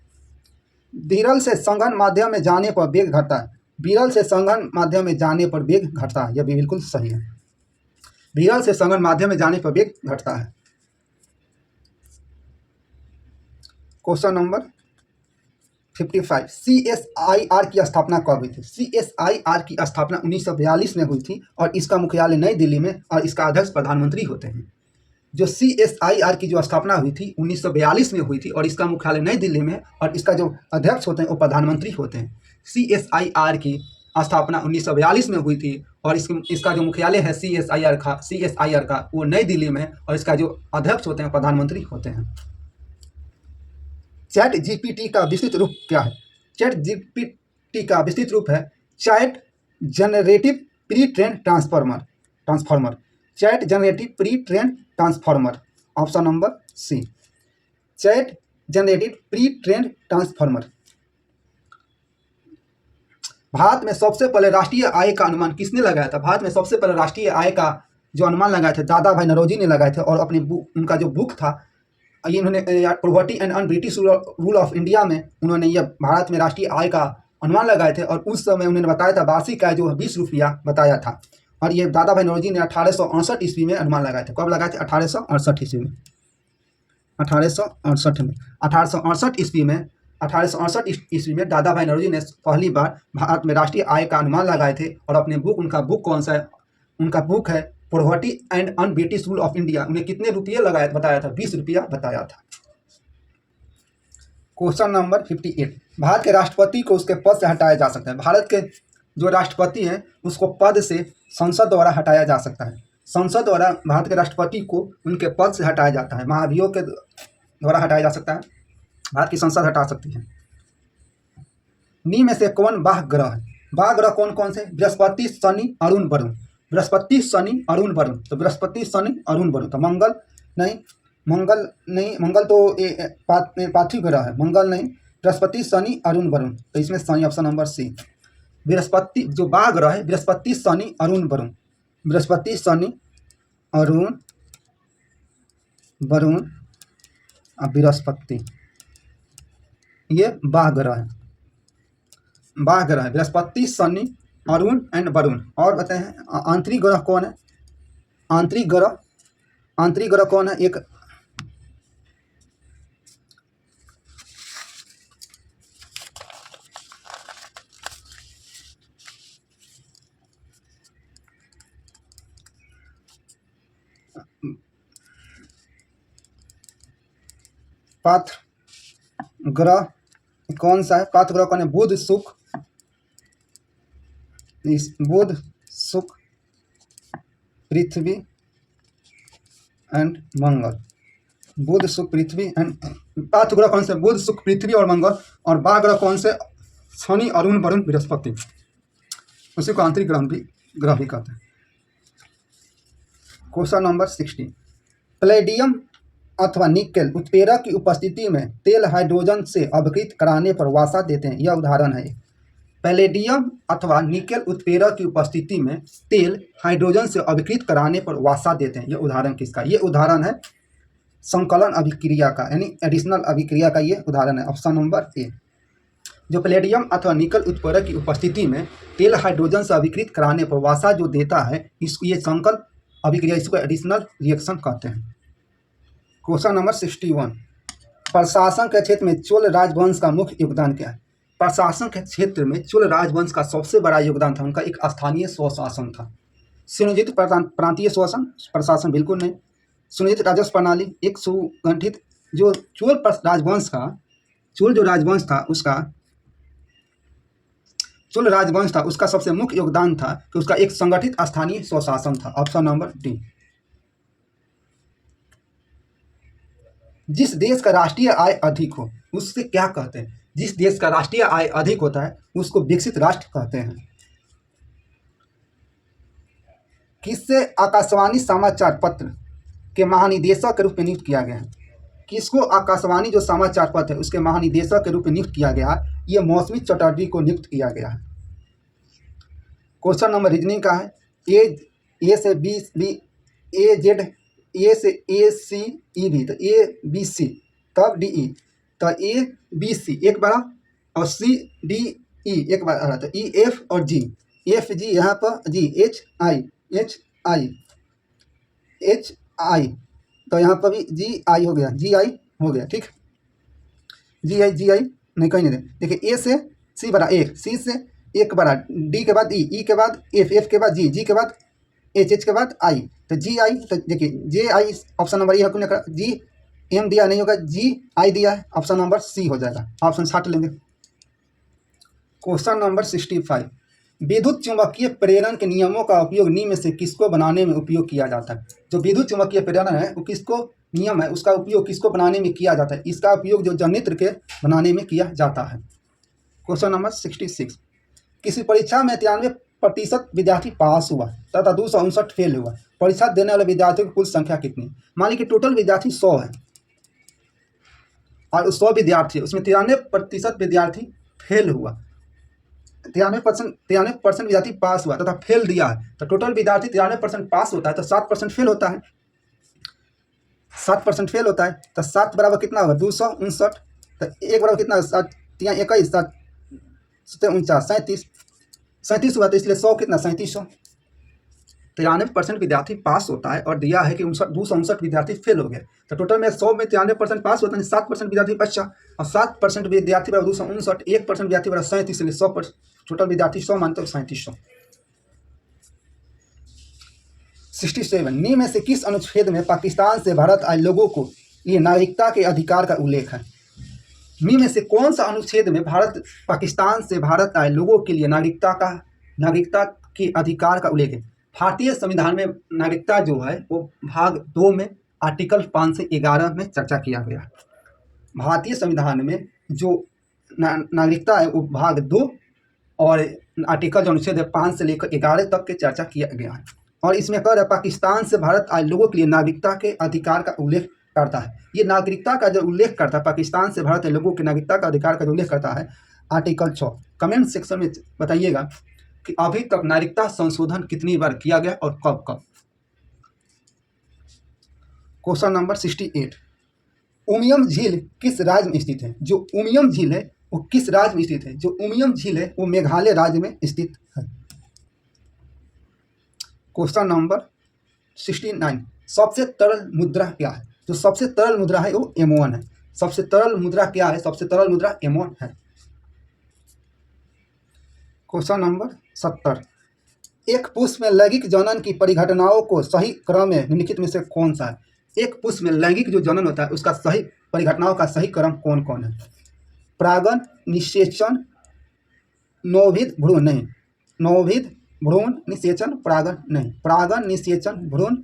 विरल से संगन माध्यम में जाने पर वेग घटता है। विरल से संगन माध्यम में जाने पर वेग घटता है, यह भी बिल्कुल सही है। विरल से संगन माध्यम में जाने पर वेग घटता है। क्वेश्चन नंबर 55, CSIR की स्थापना कब हुई थी? CSIR की स्थापना 1942 में हुई थी और इसका मुख्यालय नई दिल्ली में और इसका अध्यक्ष प्रधानमंत्री होते हैं। जो CSIR की जो स्थापना हुई थी 1942 में हुई थी और इसका मुख्यालय नई दिल्ली में और इसका जो अध्यक्ष होते हैं वो प्रधानमंत्री होते हैं। CSIR की स्थापना 1942 में हुई थी और इसका जो मुख्यालय है CSIR का वो नई दिल्ली में और इसका जो अध्यक्ष होते हैं प्रधानमंत्री होते हैं। चैट जीपीटी का विस्तृत रूप क्या है? चैट जीपीटी का विस्तृत रूप है chat generative pre train transformer. Chat generative pre train transformer. Option number C, chat generative pre train transformer. Bharat में सबसे पहले राष्ट्रीय आय का अनुमान किसने लगाया था? भारत में सबसे पहले राष्ट्रीय आय का जो अनुमान लगाए थे दादा भाई नौरोजी ने लगाए थे और अपनी उनका जो बुक था ये उन्होंने poverty and un British rule of India में उन्होंने यह भारत में राष्ट्रीय आय का अनुमान लगाए थे और उस समय उन्होंने बताया था वार्षिक आय जो 20 रुपया बताया था और ये दादा भाई नौरोजी ने 1868 ईस्वी में अनुमान लगाए थे। कब लगाए थे? 1868 ईस्वी में। 1868 ईस्वी में दादा भाई नौरोजी ने पहली बार भारत में राष्ट्रीय आय का अनुमान लगाए थे और अपने उनका बुक कौन सा है? उनका बुक है poverty and un British rule of India. उन्हें कितने रुपये लगाया बताया था? 20 रुपया बताया था। क्वेश्चन नंबर 58, भारत के राष्ट्रपति को उसके पद से हटाया जा सकता है। भारत के जो राष्ट्रपति हैं उसको पद से संसद द्वारा हटाया जा सकता है। संसद द्वारा भारत के राष्ट्रपति को उनके पद से हटाया जाता है। महाभियोग के द्वारा हटाया जा सकता है। भारत की संसद हटा सकती है। निम्न में से कौन बाह्य ग्रह है? बाह्य ग्रह कौन कौन से? बृहस्पति, शनि, अरुण, वरुण। बृहस्पति, शनि, अरुण, वरुण। तो बृहस्पति, शनि, अरुण, वरुण। तो मंगल नहीं, मंगल तो पार्थिव ग्रह है, मंगल नहीं। बृहस्पति, शनि, अरुण, वरुण। तो इसमें Shani, option number C. Brihaspati जो बाह्य ग्रह है बृहस्पति, शनि, अरुण, वरुण। बृहस्पति, शनि, अरुण, वरुण और बृहस्पति ये बाह्य ग्रह है। बाह्य ग्रह है बृहस्पति, शनि, अरुण एंड वरुण। और बताए हैं आंतरिक ग्रह कौन है? आंतरिक ग्रह कौन है? एक पात्र ग्रह कौन सा है? पात्र ग्रह कौन है? बुध, शुक्र, पृथ्वी एंड मंगल। बुध, शुक्र, पृथ्वी एंड पात्र ग्रह कौन से? बुध, शुक्र, पृथ्वी और मंगल। और बाह्य ग्रह कौन से? शनि, अरुण, वरुण, बृहस्पति। उसी को आंतरिक ग्रह भी कहते हैं। क्वेश्चन नंबर 60, प्लेडियम अथवा निकेल उत्प्रेरक की उपस्थिति में तेल हाइड्रोजन से अवकृत कराने पर वसा देते हैं। यह उदाहरण है। पैलेडियम अथवा निकेल उत्प्रेरक की उपस्थिति में तेल हाइड्रोजन से अभिकृत कराने पर वासा देते हैं। ये उदाहरण किसका? ये उदाहरण है संकलन अभिक्रिया का, यानी एडिशनल अभिक्रिया का ये उदाहरण है। Option number A. जो पैलेडियम अथवा निकल उत्प्रेरक की उपस्थिति में तेल हाइड्रोजन से अभिकृत कराने पर वासा जो देता है, इसको ये संकल अभिक्रिया, इसको एडिशनल रिएक्शन कहते हैं। क्वेश्चन नंबर 61, प्रशासन के क्षेत्र में चोल राजवंश का मुख्य योगदान क्या है? प्रशासन के क्षेत्र में चोल राजवंश का सबसे बड़ा योगदान था उनका एक स्थानीय स्वशासन था। सुनियोजित प्रांतीय शासन प्रशासन बिल्कुल नहीं। सुनियोजित राजस्व प्रणाली, एक सुगठित जो चोल राजवंश था उसका सबसे मुख्य योगदान था कि उसका एक संगठित स्थानीय स्वशासन था। Option number D. जिस देश का राष्ट्रीय आय अधिक हो उससे क्या कहते हैं? जिस देश का राष्ट्रीय आय अधिक होता है उसको विकसित राष्ट्र कहते हैं। किससे आकाशवाणी समाचार पत्र के महानिदेशक के रूप में नियुक्त किया गया है? किसको आकाशवाणी जो समाचार पत्र है उसके महानिदेशक के रूप में नियुक्त किया गया? ये मौसमी चटर्जी को नियुक्त किया गया है। क्वेश्चन नंबर रीजनिंग का है। ए से बी, ए जेड, ए से ए सी ई बी, तो ए बी सी तब डी ई, तो ए बी सी एक बड़ा और सी डी ई एक बार आ रहा, तो ई एफ और जी, एफ जी यहाँ पर जी एच आई तो यहाँ पर भी जी आई हो गया, ठीक। जी आई नहीं कहीं नहीं, देखिए ए से सी बड़ा एक, सी से एक बड़ा, डी के बाद ई के बाद एफ के बाद जी के बाद एच के बाद आई, तो जी आई, तो देखिए जे आई ऑप्शन नंबर ए है। जी एम दिया नहीं होगा, जी आई दिया है, ऑप्शन नंबर सी हो जाएगा। ऑप्शन 60 लेंगे। क्वेश्चन नंबर 65, विद्युत चुंबकीय प्रेरण के नियमों का उपयोग निम्न में से किसको बनाने में उपयोग किया जाता है? जो विद्युत चुंबकीय प्रेरण है वो किसको नियम है, उसका उपयोग किसको बनाने में किया जाता है? इसका उपयोग जो जनित्र के बनाने में किया जाता है। क्वेश्चन नंबर 66, किसी परीक्षा में 93% विद्यार्थी पास हुआ तथा 259 फेल हुआ, परीक्षा देने वाले विद्यार्थियों की कुल संख्या कितनी? मान लीजिए टोटल विद्यार्थी 100 है और 100 विद्यार्थी उसमें 93% विद्यार्थी फेल हुआ, 93% विद्यार्थी पास हुआ तथा फेल दिया है, तो टोटल विद्यार्थी 93% पास होता है तो 7% फेल होता है। 7% फेल होता है तो 7 बराबर कितना होगा? 259, तो 1 बराबर कितना? 7 21, 7 49, 37 हुआ, तो इसलिए 100 कितना? 3700। 93% विद्यार्थी पास होता है और दिया है कि 259 विद्यार्थी फेल हो गए, तो टोटल में 100 में 93% पास होता है, 7% विद्यार्थी बच्चा और 7% विद्यार्थी बराबर 259, 1% विद्यार्थी बराबर 37, इसलिए 100%, टोटल विद्यार्थी 100 मानते हो 3700। 67, निम्न में से किस अनुच्छेद में पाकिस्तान से भारत आए लोगों को ये नागरिकता के अधिकार का उल्लेख है? निम्न में से कौन सा अनुच्छेद में पाकिस्तान से भारत आए लोगों के लिए नागरिकता के अधिकार का उल्लेख है? भारतीय संविधान में नागरिकता जो है वो भाग 2 में आर्टिकल 5 से 11 में चर्चा किया गया। भारतीय संविधान में जो नागरिकता है वो भाग 2 और आर्टिकल जो अनुच्छेद 5 से लेकर 11 तक के चर्चा किया गया है, और इसमें कह रहा है पाकिस्तान से भारत आए लोगों के लिए नागरिकता के अधिकार का उल्लेख करता है। ये नागरिकता का जो उल्लेख करता है, पाकिस्तान से भारत आए लोगों के नागरिकता का अधिकार का जो उल्लेख करता है, आर्टिकल 6। कमेंट सेक्शन में बताइएगा कि अभी तक नागरिकता संशोधन कितनी बार किया गया और कब कब। क्वेश्चन नंबर 68, उमियम झील किस राज्य में स्थित है? जो उमियम झील है वो किस राज्य में स्थित है? जो उमियम झील है वो मेघालय राज्य में स्थित है। क्वेश्चन नंबर 69, सबसे तरल मुद्रा क्या है? जो सबसे तरल मुद्रा है वो M1 है। सबसे तरल मुद्रा क्या है? सबसे तरल मुद्रा M1 है। क्वेश्चन नंबर 70, एक पुष्प में लैंगिक जनन की परिघटनाओं को सही क्रम में निम्नलिखित में से कौन सा है? एक पुष्प में लैंगिक जो जनन होता है उसका सही परिघटनाओं का सही क्रम कौन कौन है? परागण, निषेचन, नवोदित भ्रूण नहीं, नवोदित भ्रूण निषेचन, परागण नहीं, परागण निषेचन भ्रूण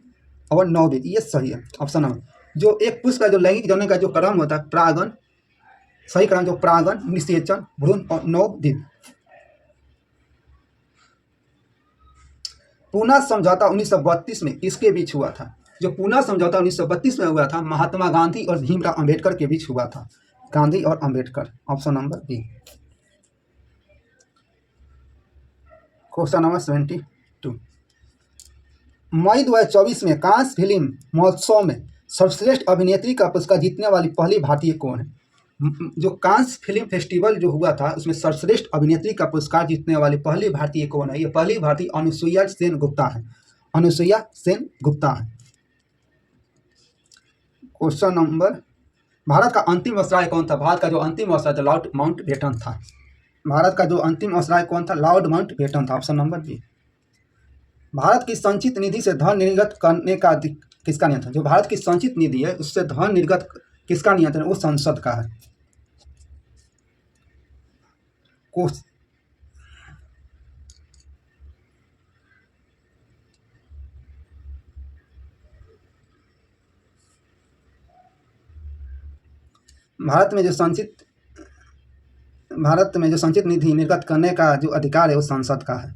और नवोदित, ये सही है। ऑप्शन नंबर, जो एक पुष्प का जो लैंगिक जनन का जो क्रम होता है परागण, सही क्रम जो परागण, निषेचन, भ्रूण और नवोदित। पूना समझौता 1932 में किसके बीच हुआ था? जो पूना समझौता 1932 में हुआ था महात्मा गांधी और भीमराव अंबेडकर के बीच हुआ था। गांधी और Ambedkar, option number B. Question number 72। मई 2024 में कांस फिल्म महोत्सव में सर्वश्रेष्ठ अभिनेत्री का पुरस्कार जीतने वाली पहली भारतीय कौन है? जो कांस फिल्म फेस्टिवल जो हुआ था उसमें सर्वश्रेष्ठ अभिनेत्री का पुरस्कार जीतने वाली पहली भारतीय कौन है? ये पहली भारतीय अनुसुईया सेन गुप्ता है। अनुसुईया सेन गुप्ता है। क्वेश्चन नंबर, भारत का अंतिम वायसराय कौन था? भारत का जो अंतिम वायसराय था लॉर्ड माउंटबेटन था। भारत का जो अंतिम वायसराय कौन था? लॉर्ड माउंटबेटन था। Option number b. भारत की संचित निधि से धन निर्गत करने का किसका नियंत्रण? जो भारत की संचित निधि है उससे धन निर्गत किसका नियंत्रण? वो संसद का है। भारत में जो संचित निधि निर्गत करने का जो अधिकार है वो संसद का है।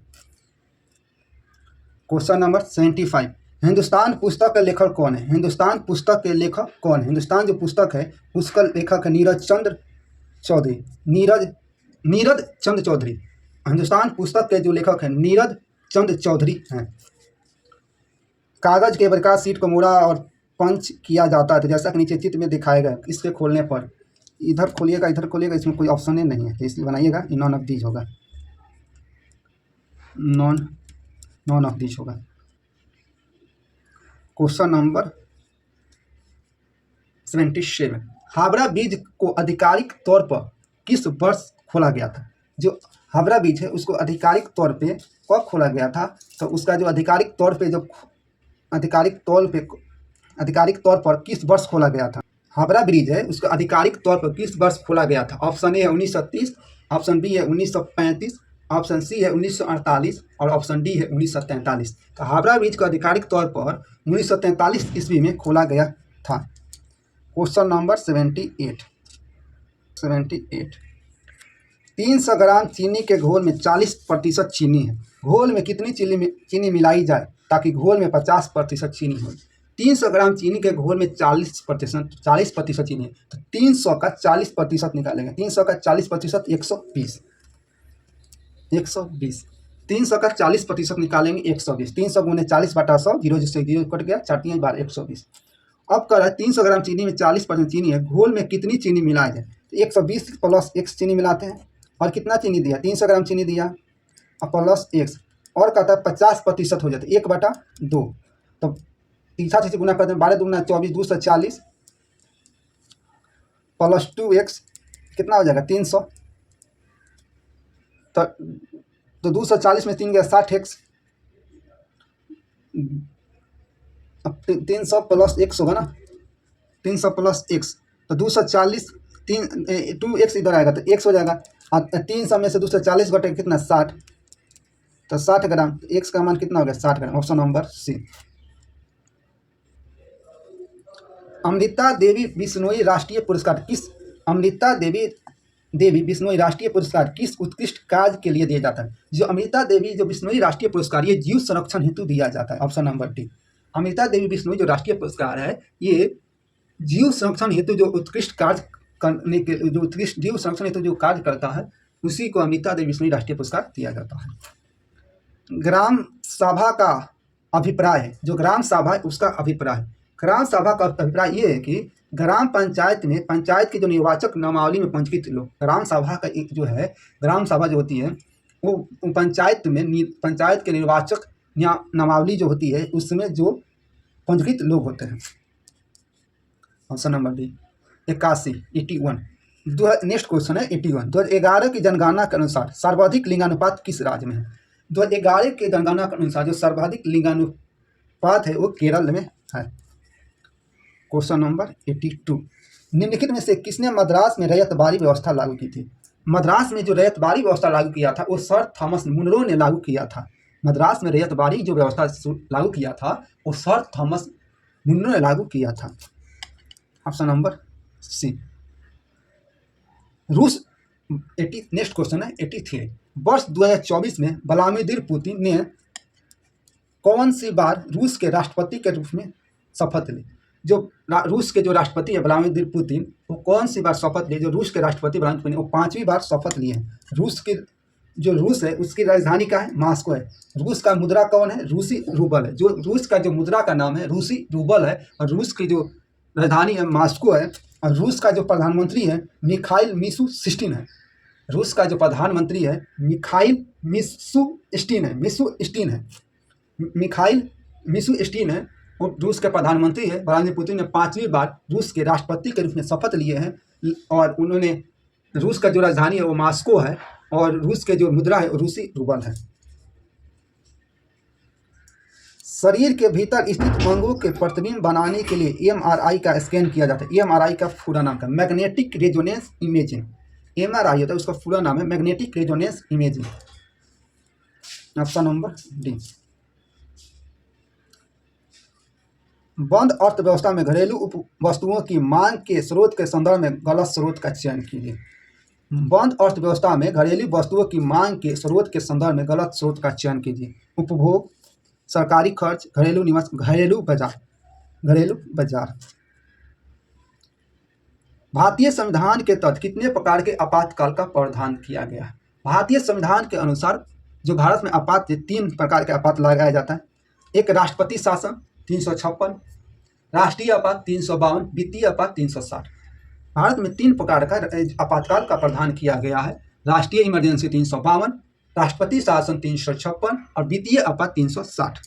Question number 75। हिंदुस्तान पुस्तक के लेखक कौन है? हिंदुस्तान पुस्तक के लेखक कौन है? हिंदुस्तान जो पुस्तक है उसका लेखक है नीरज चंद्र चौधरी। नीरज चंद्र चौधरी। हिंदुस्तान पुस्तक के जो लेखक हैं नीरज चंद्र चौधरी हैं। कागज के प्रकार शीट को मोड़ा और पंच किया जाता है तो जैसा कि नीचे चित्र में दिखाया गया। इसके खोलने पर इधर खोलिएगा इधर खोलिएगा, इसमें कोई ऑप्शन ही नहीं है तो इसलिए बनाइएगा नॉन ऑफ दीज होगा। नॉन ऑफ दीज होगा। Question number 77। हावड़ा ब्रिज को आधिकारिक तौर पर किस वर्ष खोला गया था? जो हावड़ा ब्रिज है उसको आधिकारिक तौर पे कब खोला गया था? तो उसका जो आधिकारिक तौर पर किस वर्ष खोला गया था? हावड़ा ब्रिज है उसको आधिकारिक तौर पर किस वर्ष खोला गया था? ऑप्शन ए है 1930, ऑप्शन बी है 1935, ऑप्शन सी है 1948 और ऑप्शन डी है 1943। तो हावड़ा ब्रिज को आधिकारिक तौर पर 1943 ईस्वी में खोला गया था। Question number 78। 300 ग्राम चीनी के घोल में 40% चीनी है। घोल में कितनी चीनी मिलाई जाए ताकि घोल में 50% चीनी हो? 300 ग्राम चीनी के घोल में 40% चीनी है तो 300 का 40% निकालेंगे। 300 का 40% 120। 300 का 40% निकालेंगे 120। 300 गुने 40/100, 0 जिससे 0 कट गया, 4 बार 120। अब कह रहा है 300 ग्राम चीनी में 40% चीनी है, घोल में कितनी चीनी मिलाया जाए? तो 120 प्लस x चीनी मिलाते हैं और कितना चीनी दिया? 300 ग्राम चीनी दिया और प्लस x और कहता है 50% हो जाता है 1/2। तो तीसरा चीज गुना करते हैं 12 दूना 24, 240 प्लस 2x कितना हो जाएगा? 300। तो 240 में 3 गया 60x। अब 300 प्लस x होगा ना, 300 प्लस x तो 240 2x इधर आएगा तो x हो जाएगा। 300 में से 240 घटे कितना? 60। तो 60 ग्राम, x का मान कितना हो गया? 60 gram. Option number c. Amrita Devi Bishnoi राष्ट्रीय पुरस्कार किस उत्कृष्ट कार्य के लिए दिया जाता है? जो अमृता देवी जो बिश्नोई राष्ट्रीय पुरस्कार ये जीव संरक्षण हेतु दिया जाता है। Option number d. Amrita Devi Bishnoi जो राष्ट्रीय पुरस्कार है ये जीव संरक्षण हेतु जो उत्कृष्ट कार्य करने के जो उत्कृष्ट जीव संरक्षण हेतु जो कार्य करता है उसी को अमृता देवी बिश्नोई राष्ट्रीय पुरस्कार दिया जाता है। ग्राम सभा का अभिप्राय है, जो ग्राम सभा है उसका अभिप्राय है। ग्राम सभा का अभिप्राय ये है कि ग्राम पंचायत में पंचायत के जो निर्वाचक नामावली में पंजीकृत लोग, ग्राम सभा का एक जो है ग्राम सभा जो होती है वो पंचायत के निर्वाचक नामावली जो होती है उसमें जो पंजीकृत लोग होते हैं। Option number D 81। Next question है 81। 2011 की जनगणना के अनुसार सर्वाधिक लिंगानुपात किस राज्य में है? 2011 के जनगणना के अनुसार जो सर्वाधिक लिंगानुपात है वो केरल में है। Question number 82। निम्नलिखित में से किसने मद्रास में रैयतबारी व्यवस्था लागू की थी? मद्रास में जो रैयतबारी व्यवस्था लागू किया था वो सर थॉमस मुनरो ने लागू किया था। मद्रास में रैयतबारी जो व्यवस्था लागू किया था वो सर थॉमस मुनरो ने लागू किया था। Option number C. Next question है 83। वर्ष 2024 में व्लादिमीर पुतिन ने कौन सी बार रूस के राष्ट्रपति के रूप में शपथ ली? जो रूस के जो राष्ट्रपति है व्लादिमीर पुतिन वो कौन सी बार शपथ लिए? जो रूस के राष्ट्रपति व्लादिमीर पुतिन वो 5वीं बार शपथ लिए हैं। रूस के जो रूस है उसकी राजधानी क्या है? मॉस्को है। रूस का मुद्रा कौन है? रूसी रूबल है। जो रूस का जो मुद्रा का नाम है रूसी रूबल है, और रूस की जो राजधानी है मॉस्को है, और रूस का जो प्रधानमंत्री है मिखाइल मिशुस्टिन है। रूस का जो प्रधानमंत्री है मिखाइल मिशुस्टिन है, मिखाइल मिशुस्टिन है, वो रूस के प्रधानमंत्री है। व्लादिमीर पुतिन ने 5वीं बार रूस के राष्ट्रपति के रूप में शपथ लिए हैं, और उन्होंने रूस का जो राजधानी है वो मॉस्को है, और रूस के जो मुद्रा है वो रूसी रूबल है। शरीर के भीतर स्थित अंगों के प्रतिबिंब बनाने के लिए एमआरआई का स्कैन किया जाता है। एमआरआई का पूरा नाम क्या? Magnetic resonance imaging. एमआरआई होता है, उसका पूरा नाम है magnetic resonance imaging. Option number D. बंद अर्थव्यवस्था में घरेलू वस्तुओं की मांग के स्रोत के संदर्भ में गलत स्रोत का चयन कीजिए। बंद अर्थव्यवस्था में घरेलू वस्तुओं की मांग के स्रोत के संदर्भ में गलत स्रोत का चयन कीजिए। उपभोग, सरकारी खर्च, घरेलू निवेश, घरेलू बाजार। भारतीय संविधान के तहत कितने प्रकार के आपातकाल का प्रावधान किया गया है? भारतीय संविधान के अनुसार जो भारत में 3 प्रकार के आपात लगाया जाता है। एक राष्ट्रपति शासन 356, राष्ट्रीय आपात 352, वित्तीय आपात 360। भारत में 3 प्रकार का आपातकाल का प्रावधान किया गया है। राष्ट्रीय इमरजेंसी 352, राष्ट्रपति शासन 356 और वित्तीय आपात 360।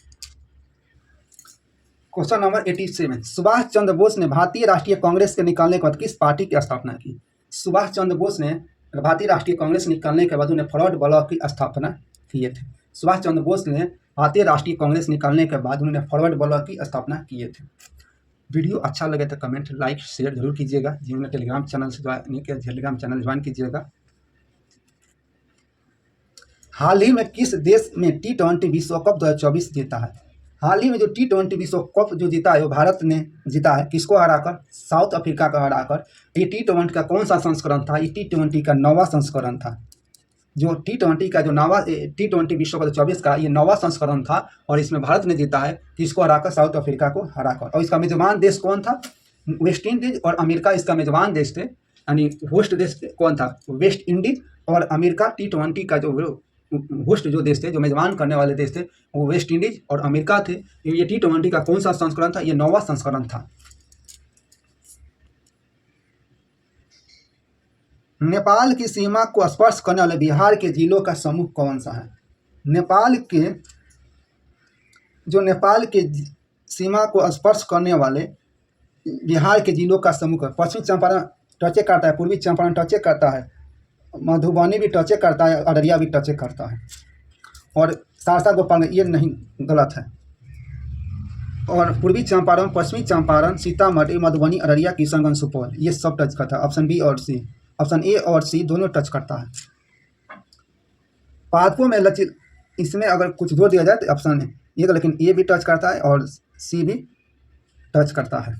Question number 87। सुभाष चंद्र बोस ने भारतीय राष्ट्रीय कांग्रेस के निकलने के बाद किस पार्टी की स्थापना की? सुभाष चंद्र बोस ने भारतीय राष्ट्रीय कांग्रेस निकलने के बाद उन्हें फॉरवर्ड ब्लॉक की स्थापना किए थे। सुभाष चंद्र बोस ने भारतीय राष्ट्रीय कांग्रेस निकलने के बाद उन्होंने फॉरवर्ड ब्लॉक की स्थापना किए थे। वीडियो अच्छा लगे तो कमेंट, लाइक, शेयर जरूर कीजिएगा। जिन्होंने टेलीग्राम चैनल से ज्वाइन किया, टेलीग्राम चैनल ज्वाइन कीजिएगा। हाल ही में किस देश में T20 विश्व कप 2024 जीता है? हाल ही में जो T20 विश्व कप जो जीता है वो भारत ने जीता है। किसको हराकर? साउथ अफ्रीका को हराकर। ये T20 का कौन सा संस्करण था? ये T20 का 9वां संस्करण था। जो T20 का जो T20 विश्व कप 2024 का ये 9वां संस्करण था, और इसमें भारत ने जीता है। किसको हराकर? साउथ अफ्रीका को हराकर। और इसका मेजबान देश कौन था? वेस्ट इंडीज और अमेरिका इसका मेजबान देश थे। यानी होस्ट देश कौन था? वेस्ट इंडीज और अमेरिका। T20 का जो होस्ट जो देश थे, जो मेजबान करने वाले देश थे, वो वेस्ट इंडीज और अमेरिका थे। ये T20 का कौन सा संस्करण था? ये 9वां संस्करण था। नेपाल की सीमा को स्पर्श करने वाले बिहार के जिलों का समूह कौन सा है? नेपाल के सीमा को स्पर्श करने वाले बिहार के जिलों का समूह है। पश्चिमी चंपारण टचे करता है, पूर्वी चंपारण टचे करता है, मधुबनी भी टचे करता है, अररिया भी टचे करता है, और सहरसा गोपालगंज ये नहीं, गलत है। और पूर्वी चंपारण, पश्चिमी चंपारण, सीतामढ़ी, मधुबनी, अररिया, किशनगंज, सुपौल ये सब टच करता है। ऑप्शन बी और सी, ऑप्शन ए और सी दोनों टच करता है। पादपों में लचील, इसमें अगर कुछ जोड़ दिया जाए तो ऑप्शन ए, लेकिन ए भी टच करता है और सी भी टच करता है।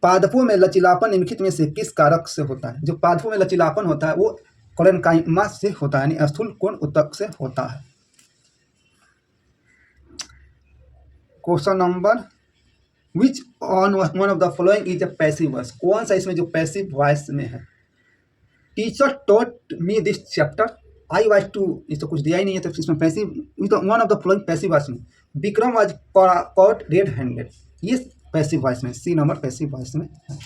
पादपों में लचीलापन निम्नलिखित में से किस कारक से होता है? जो पादपों में लचीलापन होता है वो कोलेनकाइमा से होता है, यानी स्थूल कोण ऊतक से होता है। Question number, which on one of the following is a passive voice? कौन सा इसमें जो पैसिव वॉइस में है? Teacher taught me this chapter, I was too, इस तो कुछ दिया ही नहीं है, तो इसमें passive one of the following passive voice में Vikram was caught red handed, ये पैसिव वॉइस में, सी नंबर पैसिव वॉइस में है।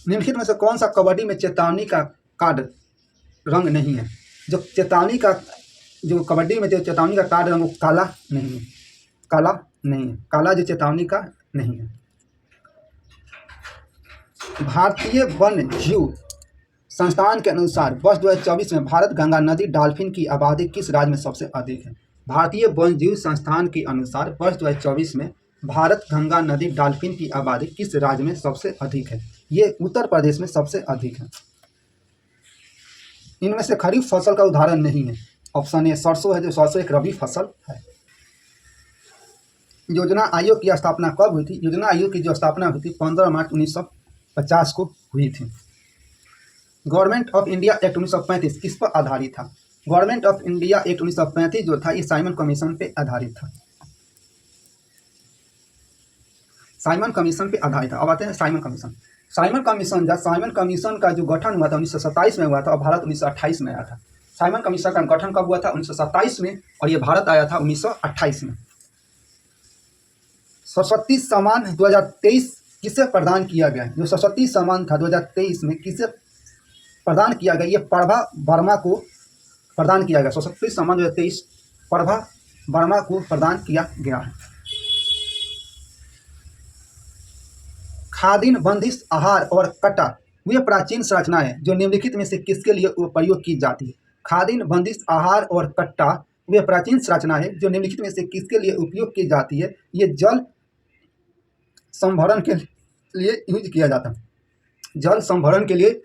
निम्नलिखित में से कौन सा कबड्डी में चेतावनी का कार्ड रंग नहीं है? जो चेतावनी का, जो कबड्डी में जो चेतावनी का कार्ड रंग वो काला नहीं है, काला नहीं है, काला जो चेतावनी का नहीं है। भारतीय वन्य जीव संस्थान के अनुसार वर्ष 2024 में भारत गंगा नदी डॉल्फिन की आबादी किस राज्य में सबसे अधिक है? भारतीय वन्य जीव संस्थान के अनुसार वर्ष 2024 में भारत गंगा नदी डॉल्फिन की आबादी किस राज्य में सबसे अधिक है? ये उत्तर प्रदेश में सबसे अधिक है। इनमें से खरीफ फसल का उदाहरण नहीं है। ऑप्शन ए सरसों है, जो सरसों एक रबी फसल है। योजना आयोग की स्थापना कब हुई थी? योजना आयोग की जो स्थापना हुई थी 15 मार्च 1950 को हुई थी। गवर्नमेंट ऑफ इंडिया एक्ट 1935 किस पर आधारित था? गवर्नमेंट ऑफ इंडिया एक्ट 1935 जो था ये साइमन कमीशन पे आधारित था, साइमन कमीशन पे आधारित था। अब आते हैं साइमन कमीशन। साइमन कमीशन का जो गठन हुआ था 1927 में हुआ था और भारत 1928 में आया था। साइमन कमीशन का गठन कब हुआ था? 1927 में, और ये भारत आया था 1928 में। सरस्वती सम्मान 2023 किसे प्रदान किया गया? जो सरस्वती सम्मान था 2023 में किसे प्रदान किया गया? ये प्रभा वर्मा को प्रदान किया गया। सरस्वती सम्मान 2023 प्रभा वर्मा को प्रदान किया गया है। खादिन, बंदिश, आहार और कटा वे प्राचीन संरचनाएं जो निम्नलिखित में से किसके लिए प्रयोग की जाती है? खादिन, बंदिश, आहार और कट्टा वे प्राचीन संरचनाएं जो निम्नलिखित में से किसके लिए उपयोग की जाती है? ये जल संभरण के लिए यूज किया जाता है। जल संभरण के लिए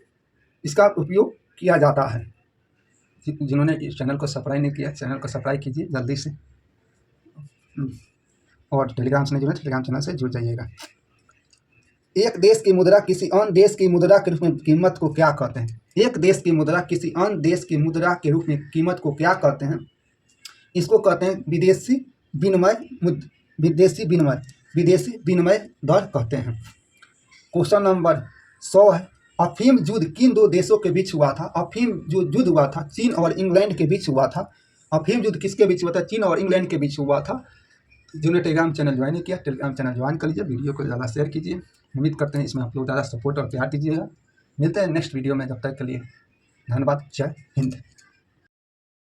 इसका उपयोग किया जाता है। जिन्होंने इस चैनल को सब्सक्राइब नहीं किया, चैनल को सब्सक्राइब कीजिए जल्दी से, और टेलीग्राम से नहीं जुड़े टेलीग्राम चैनल से जुड़ जाइएगा। एक देश की मुद्रा किसी अन्य देश की मुद्रा के रूप में कीमत को क्या कहते हैं? एक देश की मुद्रा किसी अन्य देश की मुद्रा के रूप में कीमत को क्या कहते हैं? इसको कहते हैं विदेशी विनिमय दर कहते हैं। क्वेश्चन नंबर 100 है, अफीम युद्ध किन दो देशों के बीच हुआ था? अफीम जो युद्ध हुआ था चीन और इंग्लैंड के बीच हुआ था। अफीम युद्ध किसके बीच हुआ था? चीन और इंग्लैंड के बीच हुआ था। जिन्होंने टेलीग्राम चैनल ज्वाइन नहीं किया, टेलीग्राम चैनल ज्वाइन कर लीजिए, वीडियो को ज़्यादा शेयर कीजिए। उम्मीद करते हैं इसमें आप लोग ज़्यादा सपोर्ट और प्यार दीजिएगा। मिलते हैं नेक्स्ट वीडियो में, जब तक के लिए धन्यवाद। जय हिंद।